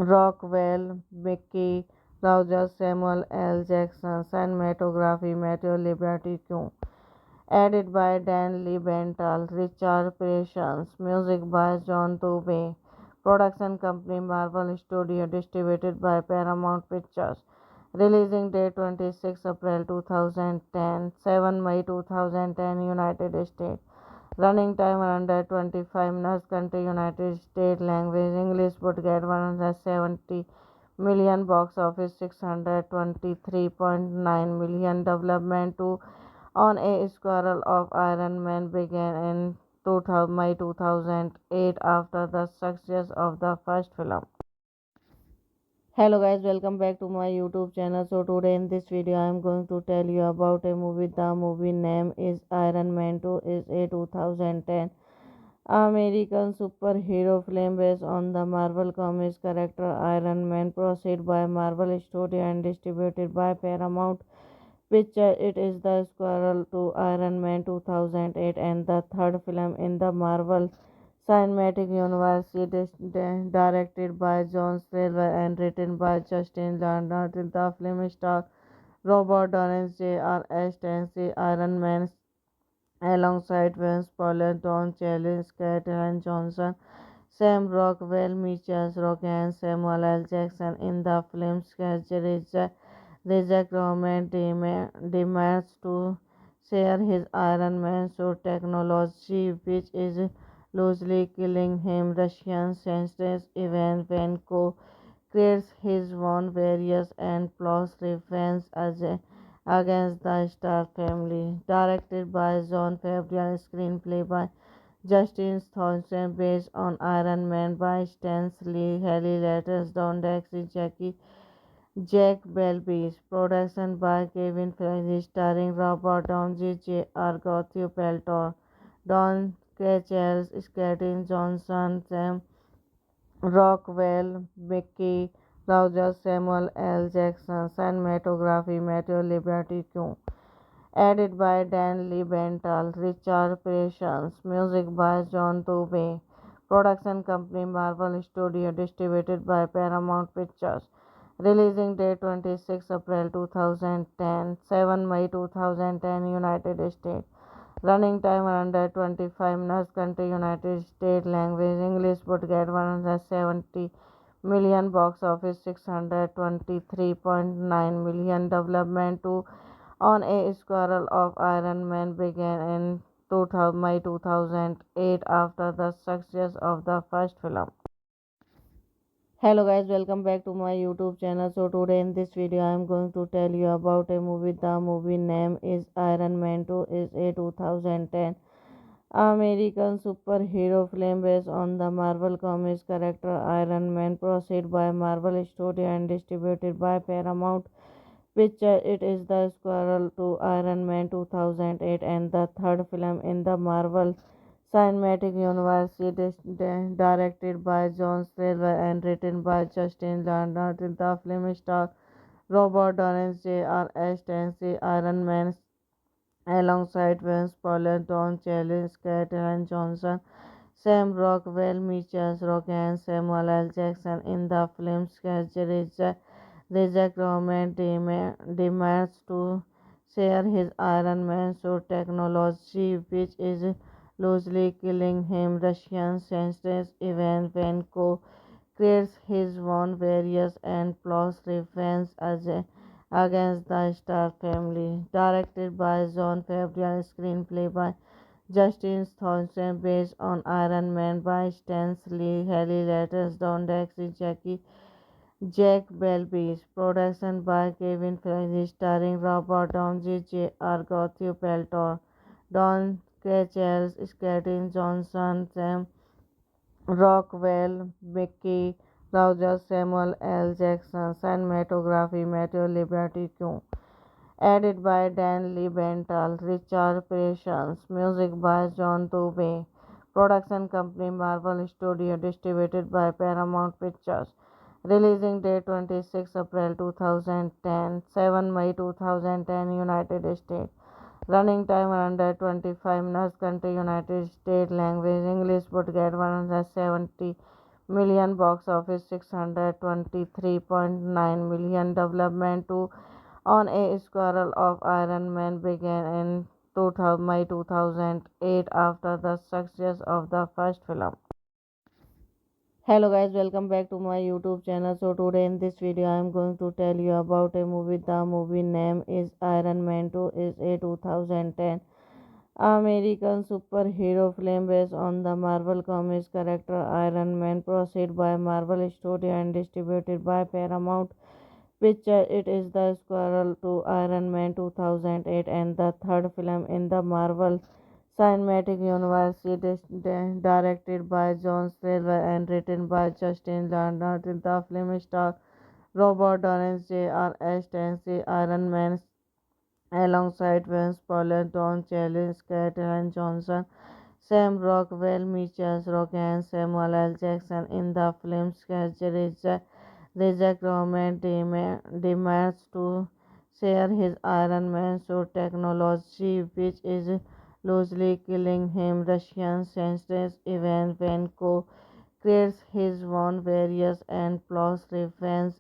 Rockwell, Mickey, Roger Samuel L. Jackson, cinematography Matthew Liberty Q. Edited by Dan Liebenthal, Richard Patience, music by John Tobey, production company Marvel Studio, distributed by Paramount Pictures, releasing date 26 April 2010, 7 May 2010, United States. Running time under 25 minutes. Country United States. Language English. Budget 170 million. Box office 623.9 million. Development to on a Squirrel of Iron Man began in 2000, May 2008 after the success of the first film. Hello guys, welcome back to my YouTube channel. So today in this video I am going to tell you about a movie. The movie name is Iron Man 2 is a 2010 American superhero film based on the Marvel Comics character Iron Man, produced by Marvel Studio and distributed by Paramount Pictures. It is the sequel to Iron Man 2008 and the third film in the Marvel Cinematic Universe. It is directed by John Silver and written by Justin Lin. The film stars Robert Downey Jr. Stanley Iron Man alongside Vince Paul, Don Cheadle, Scarlett Johansson, Sam Rockwell, Mitchell Rock, and Samuel L. Jackson. In the film's schedule, Reject Roman demands to share his Iron Man suit technology, which is loosely killing him. Russian senses even when creates his own various and plots revenge against the Stark family. Directed by John Favreau, screenplay by Justin Thompson, based on Iron Man by Stan Lee, Haley Letters, Don Dexter, Jack Belbis, production by Kevin Feige, starring Robert Downey Jr., Matthew Peltor, Don Cheadle, Scarlett Johansson, Sam Rockwell, Mickey, Roger Samuel L. Jackson, cinematography Matthew Liberty Q. Edited by Dan Liebenthal, Richard Patience, music by John Tobey, production company Marvel Studio, distributed by Paramount Pictures, releasing date 26 April 2010, 7 May 2010, United States. Running time under 25 minutes. Country United States. Language English. Budget 170 million. Box office 623.9 million. Development to on a Squirrel of Iron Man began in 2000, May 2008 after the success of the first film. Hello guys, welcome back to my YouTube channel. So today in this video I am going to tell you about a movie. The movie name is Iron Man 2 is a 2010 American superhero film based on the Marvel Comics character Iron Man, produced by Marvel Studio and distributed by Paramount Pictures. It is the sequel to Iron Man 2008 and the third film in the Marvel Cinematic Universe. It is directed by John Silver and written by Justin Lin. The film stars Robert Downey Jr. Stanley Iron Man alongside Vince Paul, Don Cheadle, Scarlett Johansson, Sam Rockwell, Mitchell Rock, and Samuel L. Jackson. In the film's schedule, Reject Roman demands to share his Iron Man suit technology, which is loosely killing him. Russian senses even when creates his own various and plots revenge against the Stark family. Directed by John Favreau, screenplay by Justin Thompson, based on Iron Man by Stan Lee, Haley Letters, Don Dexter, Jack Belbis, production by Kevin Feige, starring Robert Downey Jr., Matthew Peltor, Don Cheadle, Scarlett Johansson, Sam Rockwell, Mickey, Roger Samuel L. Jackson, cinematography Matthew Liberty Q. Edited by Dan Liebenthal, Richard Patience, music by John Tobey, production company Marvel Studio, distributed by Paramount Pictures, releasing date 26 April 2010, 7 May 2010, United States. Running time under 25 minutes. Country United States. Language English. Budget 170 million, box office 623.9 million. Development to on a Squirrel of Iron Man began in 2000, May 2008 after the success of the first film. Hello guys, welcome back to my YouTube channel. So today in this video I am going to tell you about a movie. The movie name is Iron Man 2 is a 2010 American superhero film based on the Marvel Comics character Iron Man, produced by Marvel Studio and distributed by Paramount Pictures. It is the sequel to Iron Man 2008 and the third film in the Marvel Cinematic Universe. It is directed by John Silver and written by Justin Lin. The film stars Robert Downey Jr. Stanley Iron Man alongside Vince Paul, Don Cheadle, Scarlett Johansson, Sam Rockwell, Mitchell Rock, and Samuel L. Jackson. In the film's schedule, Reject Roman demands to share his Iron Man suit technology, which is loosely killing him. Russian senses Ivan Vanko creates his own various and plots revenge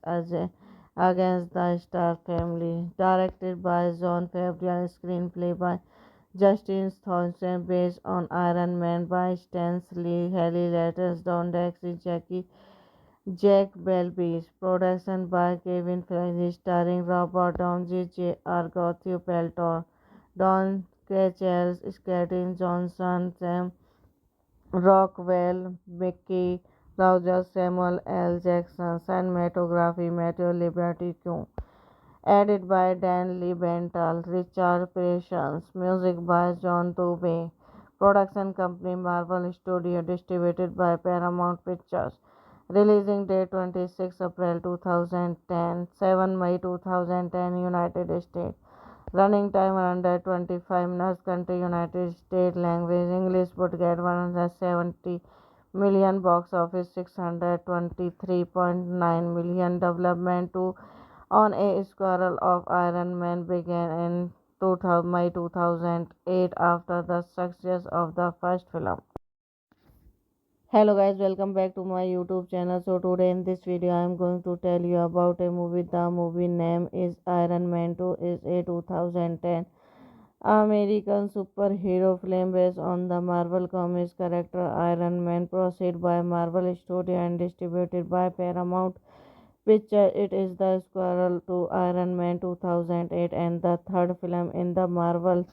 against the Star family. Directed by John Favreau, screenplay by Justin Thompson, based on Iron Man by Stan Lee, Haley Letters, Don Dexter, Jack Belbis, production by Kevin Feige, starring Robert Downey Jr., Matthew Peltor, Don Cheadle, Scarlett Johansson, Sam Rockwell, Mickey Rourke, Samuel L. Jackson, cinematography Matthew Liberty Q. Edited by Dan Liebenthal, Richard Patience, music by John Dubey, production company Marvel Studio, distributed by Paramount Pictures. Releasing date 26 April 2010, 7 May 2010, United States. Running time under 25 minutes. Country United States. Language English. Budget 170 million. Box office 623.9 million. Development to on a Squirrel of Iron Man began in 2000, May 2008 after the success of the first film. Hello guys, welcome back to my YouTube channel. So today in this video I am going to tell you about a movie. The movie name is Iron Man 2 is a 2010 American superhero film based on the Marvel Comics character Iron Man, produced by Marvel Studio and distributed by Paramount Pictures. It is the sequel to Iron Man 2008 and the third film in the Marvel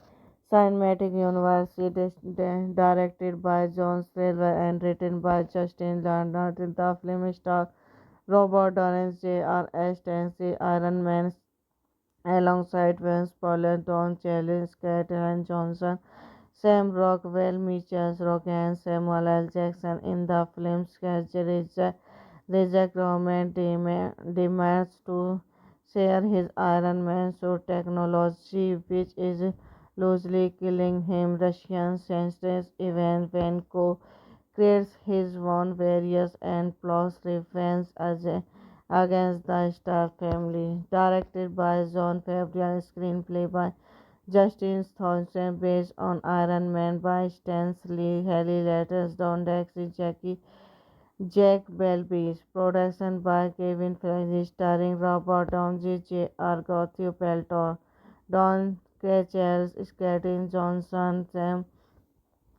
Cinematic Universe. It is directed by John Silver and written by Justin Lin. The film stars Robert Downey Jr. Stanley Iron Man alongside Vince Paul, Don Cheadle, Scarlett Johansson, Sam Rockwell, Mitchell Rock, and Samuel L. Jackson. In the film's schedule, Reject Roman demands to share his Iron Man suit technology, which is loosely killing him. Russian senses Ivan Vanko creates his own various and plots revenge against the Star family. Directed by John Favreau, screenplay by Justin Thompson, based on Iron Man by Stan Lee, Haley Letters, Don Dexter, Jack Belbis, production by Kevin Feige, starring Robert Downey Jr., Matthew Peltor, Don Cheadle, Scarlett Johansson, Sam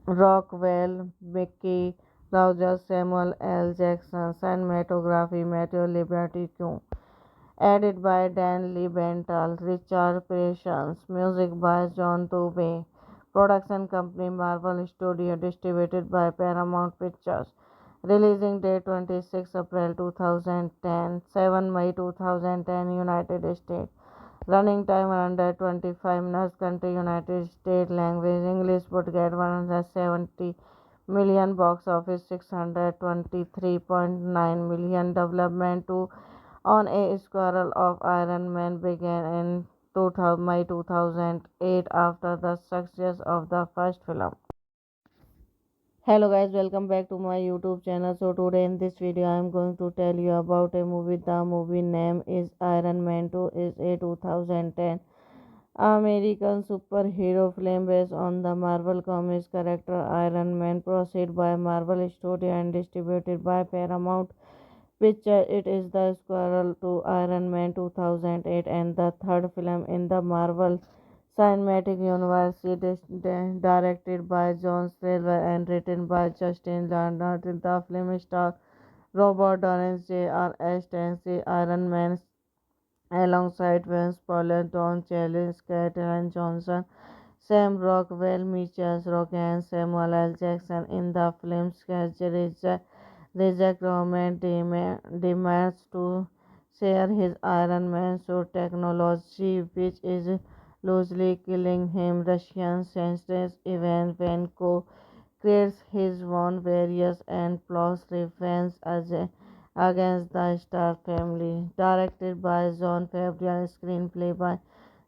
Rockwell, Mickey Rourke, Samuel L. Jackson, cinematography Matthew Liberty Q. Edited by Dan Liebenthal, Richard Patience, music by John Dubey, production company Marvel Studio, distributed by Paramount Pictures. Releasing date 26 April 2010, 7 May 2010, United States. Running time under 25 minutes. Country United States. Language English. Budget 170 million. Box office 623.9 million. Development to on a Squirrel of Iron Man began in 2000, May 2008 after the success of the first film. Hello guys, welcome back to my YouTube channel. So today in this video I am going to tell you about a movie. The movie name is Iron Man 2 is a 2010 American superhero film based on the Marvel Comics character Iron Man, produced by Marvel Studio and distributed by Paramount Pictures. It is the sequel to Iron Man 2008 and the third film in the Marvel Cinematic Universe. It is directed by John Silver and written by Justin Lin. The film stars Robert Downey Jr. as Iron Man alongside Vince Paul, Don Cheadle, Scarlett Johansson, Sam Rockwell, Mitchell Rock, and Samuel L. Jackson. In the film's schedule, Reject Roman demands to share his Iron Man suit technology, which is loosely killing him. Russian senses Ivan Vanko creates his own various and plots revenge against the Star family. Directed by John Favreau, screenplay by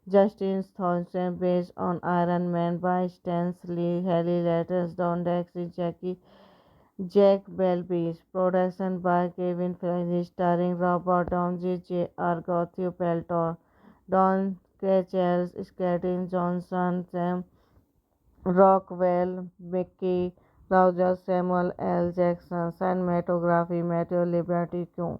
Justin Thompson, based on Iron Man by Stan Lee, Haley Letters, Don Dexter, Jack Belbis, production by Kevin Feige, starring Robert Downey Jr., Matthew Peltor, Don Cheadle, Scarlett Johansson, Sam Rockwell, Mickey Rourke, Samuel L. Jackson, cinematography Matthew Liberty Q.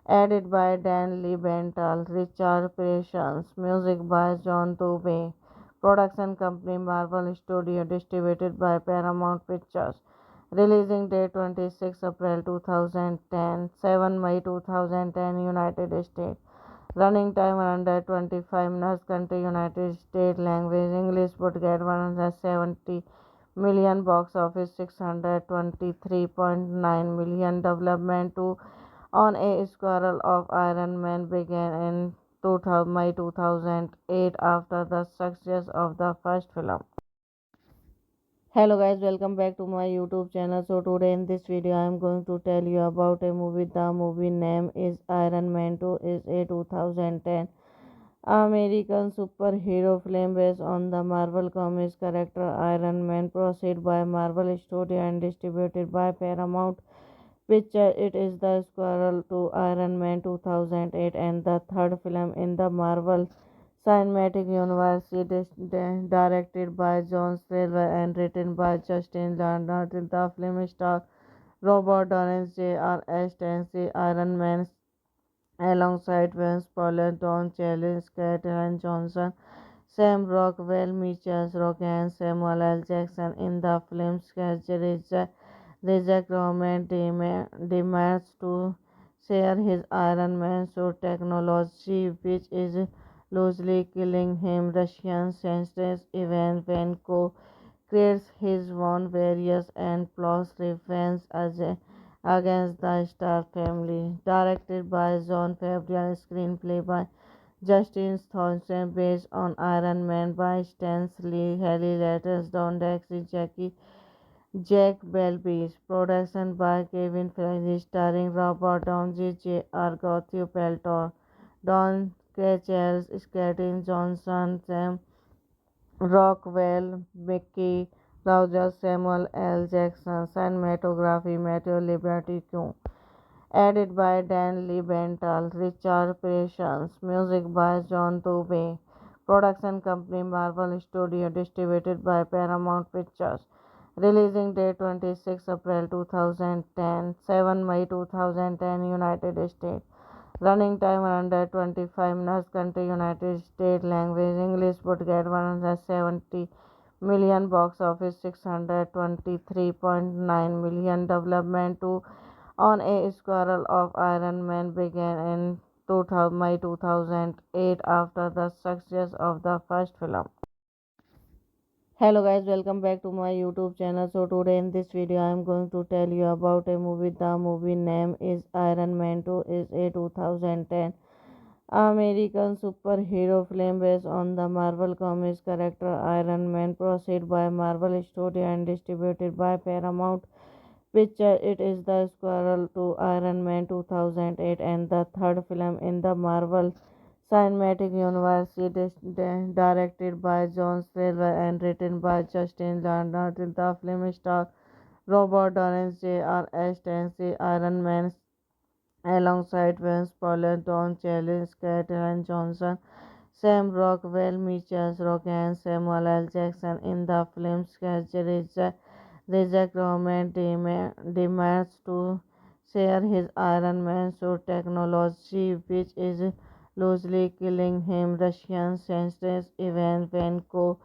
Edited by Dan Liebenthal, Richard Patience, music by John Dubey, production company Marvel Studio, distributed by Paramount Pictures. Releasing date 26 April 2010, 7 May 2010, United States. Running time under 25 minutes. Country United States. Language English. Budget 170 million. Box office 623.9 million. Development to on a Squirrel of Iron Man began in 2000, May 2008 after the success of the first film. Hello guys, welcome back to my YouTube channel. So today in this video I am going to tell you about a movie. The movie name is Iron Man 2. Is a 2010 American superhero film based on the Marvel Comics character Iron Man, produced by Marvel Studio and distributed by Paramount Pictures. It is the sequel to Iron Man 2008 and the third film in the Marvel Cinematic Universe. It is directed by John Silver and written by Justin Lin. The film stars Robert Downey Jr. as Iron Man alongside Vince Paul, Don Cheadle, Scarlett Johansson, Sam Rockwell, Mitchell Rock, and Samuel L. Jackson. In the film's schedule, Reject Roman demands to share his Iron Man suit technology, which is loosely killing him. Russian senses Ivan Vanko creates his own various and plots revenge against the Star family. Directed by John Favreau, screenplay by Justin Thompson, based on Iron Man by Stan Lee, Haley Letters, Don Dexter, Jack Belbis, production by Kevin Feige, starring Robert Downey Jr., Matthew Peltor, Don Cheadle, Scarlett Johansson, Sam Rockwell, Mickey Rourke, Samuel L. Jackson, cinematography Matthew Liberty Q. Edited by Dan Liebenthal, Richard Patience, music by John Dubey, production company Marvel Studio, distributed by Paramount Pictures. Releasing date 26 April 2010, 7 May 2010, United States. Running time under 25 minutes. Country United States. Language English. Budget 170 million. Box office 623.9 million. Development to on a Squirrel of Iron Man began in 2000, May 2008 after the success of the first film. Hello guys, welcome back to my YouTube channel. So today in this video I am going to tell you about a movie. The movie name is Iron Man 2. Is a 2010 American superhero film based on the Marvel Comics character Iron Man, produced by Marvel Studio and distributed by Paramount Pictures. It is the sequel to Iron Man 2008 and the third film in the Marvel Cinematic Universe. It is directed by John Silver and written by Justin Lin. The film stars Robert Downey Jr. as Iron Man alongside Vince Paul, Don Cheadle, Scarlett Johansson, Sam Rockwell Mitchell's Rock and Samuel L. Jackson in the film's reject Roman demands to share his Iron Man suit technology, which is loosely killing him. Russian senses Ivan Vanko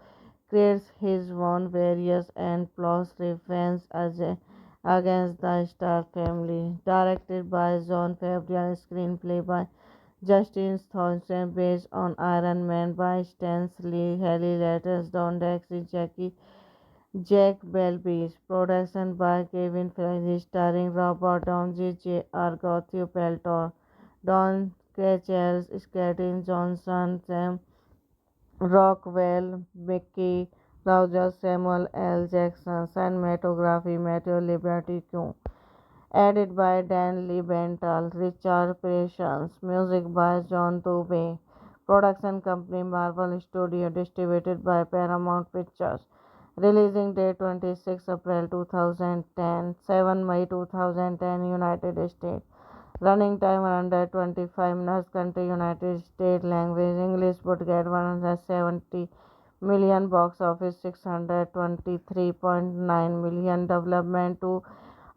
creates his own various and plots revenge against the Star family. Directed by John Favreau, screenplay by Justin Thompson, based on Iron Man by Stan Lee, Haley Letters, Don Dexter, Jack Belbis, production by Kevin Feige, starring Robert Downey Jr., Gottlieb Peltor, Don Cheadle, Skeeter Johnson, Sam Rockwell, Mickey Roger, Samuel L. Jackson, cinematography Matthew Liberty Q. Edited by Dan Liebenthal, Richard Patience, music by John Dubey, production company Marvel Studio, distributed by Paramount Pictures. Releasing date 26 April 2010, 7 May 2010, United States. Running time under 25 minutes. Country United States. Language English. Budget 170 million. Box office 623.9 million. Development to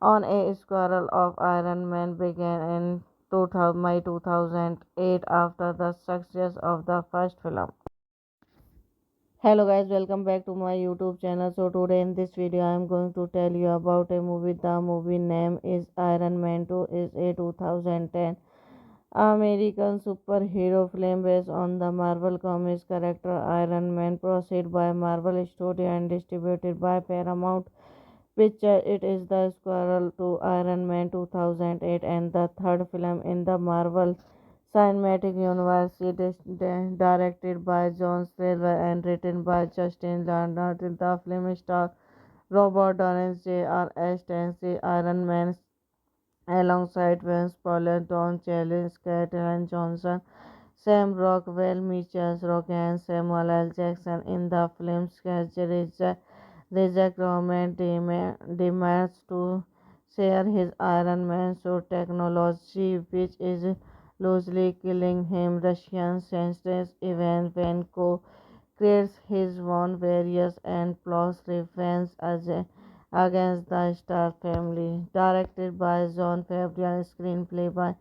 on a Squirrel of Iron Man began in 2000, May 2008 after the success of the first film. Hello guys, welcome back to my YouTube channel. So today in this video I am going to tell you about a movie. The movie name is Iron Man 2, is a 2010 American superhero film based on the Marvel Comics character Iron Man, produced by Marvel Studio and distributed by Paramount Pictures. It is the sequel to Iron Man 2008 and the third film in the Marvel Cinematic Universe. It is directed by John Silver and written by Justin Landau. The film stars Robert Downey Jr. as Iron Man alongside Vince Paul, Don Cheadle, Skeeter Johnson, Sam Rockwell, Mitchell Rock, and Samuel L. Jackson in the film's reject Roman demands to share his Iron Man suit technology, which is loosely killing him. Russian senses Ivan Vanko creates his own various and plots revenge against the Star family. Directed by John Favreau, screenplay by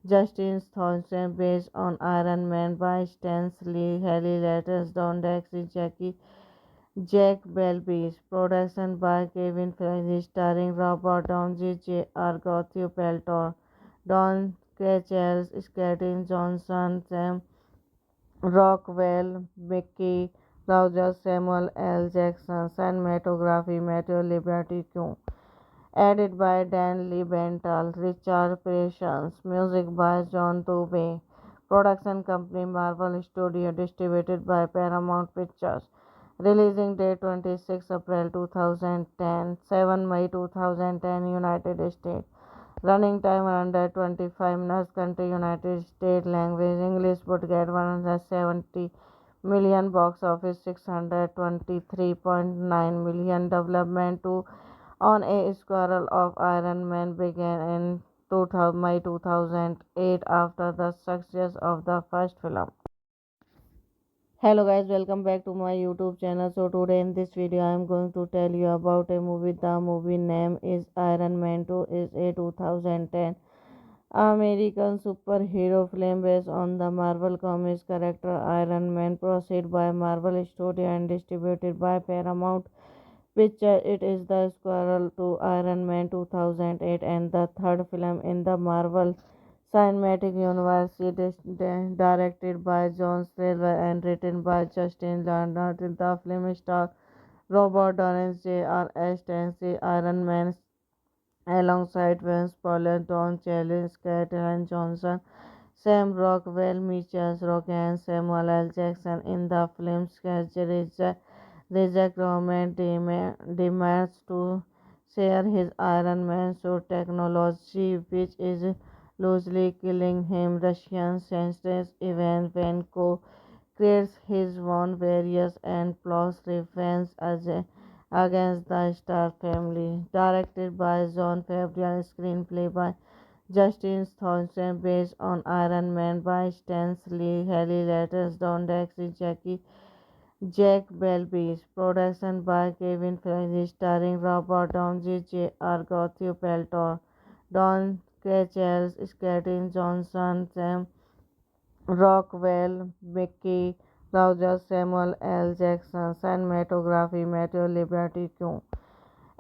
Justin Thompson, based on Iron Man by Stan Lee, Haley Letters, Don Dexter, Jack Belbis, production by Kevin Feige, starring Robert Downey Jr., Gottlieb Peltor, Don Cheadle, Skeeter Johnson, Sam Rockwell, Mickey Roger, Samuel L. Jackson, cinematography Matthew Liberty Q. Edited by Dan Liebenthal, Richard Patience, music by John Dubey, production company Marvel Studio, distributed by Paramount Pictures. Releasing date 26 April 2010, 7 May 2010, United States. Running time under 25 minutes. Country United States. Language English. Budget 170 million. Box office 623.9 million. Development to on a Squirrel of Iron Man began in 2000, May 2008 after the success of the first film. Hello guys, welcome back to my YouTube channel. So today in this video I am going to tell you about a movie. The movie name is Iron Man 2, is a 2010 American superhero film based on the Marvel Comics character Iron Man, produced by Marvel Studio and distributed by Paramount Pictures. It is the sequel to Iron Man 2008 and the third film in the Marvel Cinematic Universe. It is directed by John Silver and written by Justin Landau. The film stars Robert Downey Jr. as Iron Man alongside Vince Paul, Don Cheadle, Skeeter Johnson, Sam Rockwell, Mitchell Rock, and Samuel L. Jackson in the film's reject Roman demands to share his Iron Man suit technology, which is loosely killing him. Russian senses Ivan Vanko creates his own various and plots revenge against the Star family. Directed by John Favreau, screenplay by Justin Thompson, based on Iron Man by Stan Lee, Haley Letters, Don Dexter, Jack Belbis, production by Kevin Feige, starring Robert Downey Jr., Gottlieb Peltor, Don Cheadle, Skeeter Johnson, Sam Rockwell, Mickey Roger, Samuel L. Jackson, cinematography Matthew Liberty Q.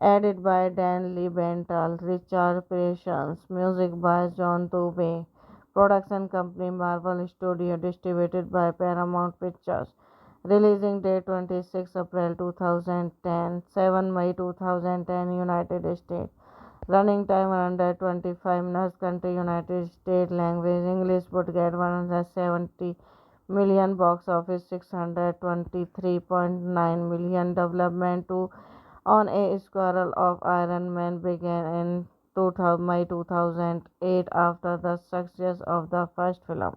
Edited by Dan Lebenthal, Richard Patience, music by John Dubey. Production company Marvel Studio, distributed by Paramount Pictures. Releasing date 26 April 2010, 7 May 2010, United States. Running time under 25 minutes. Country United States. Language English. Budget 170 million. Box office 623.9 million. Development to on a Squirrel of Iron Man began in May 2008 after the success of the first film.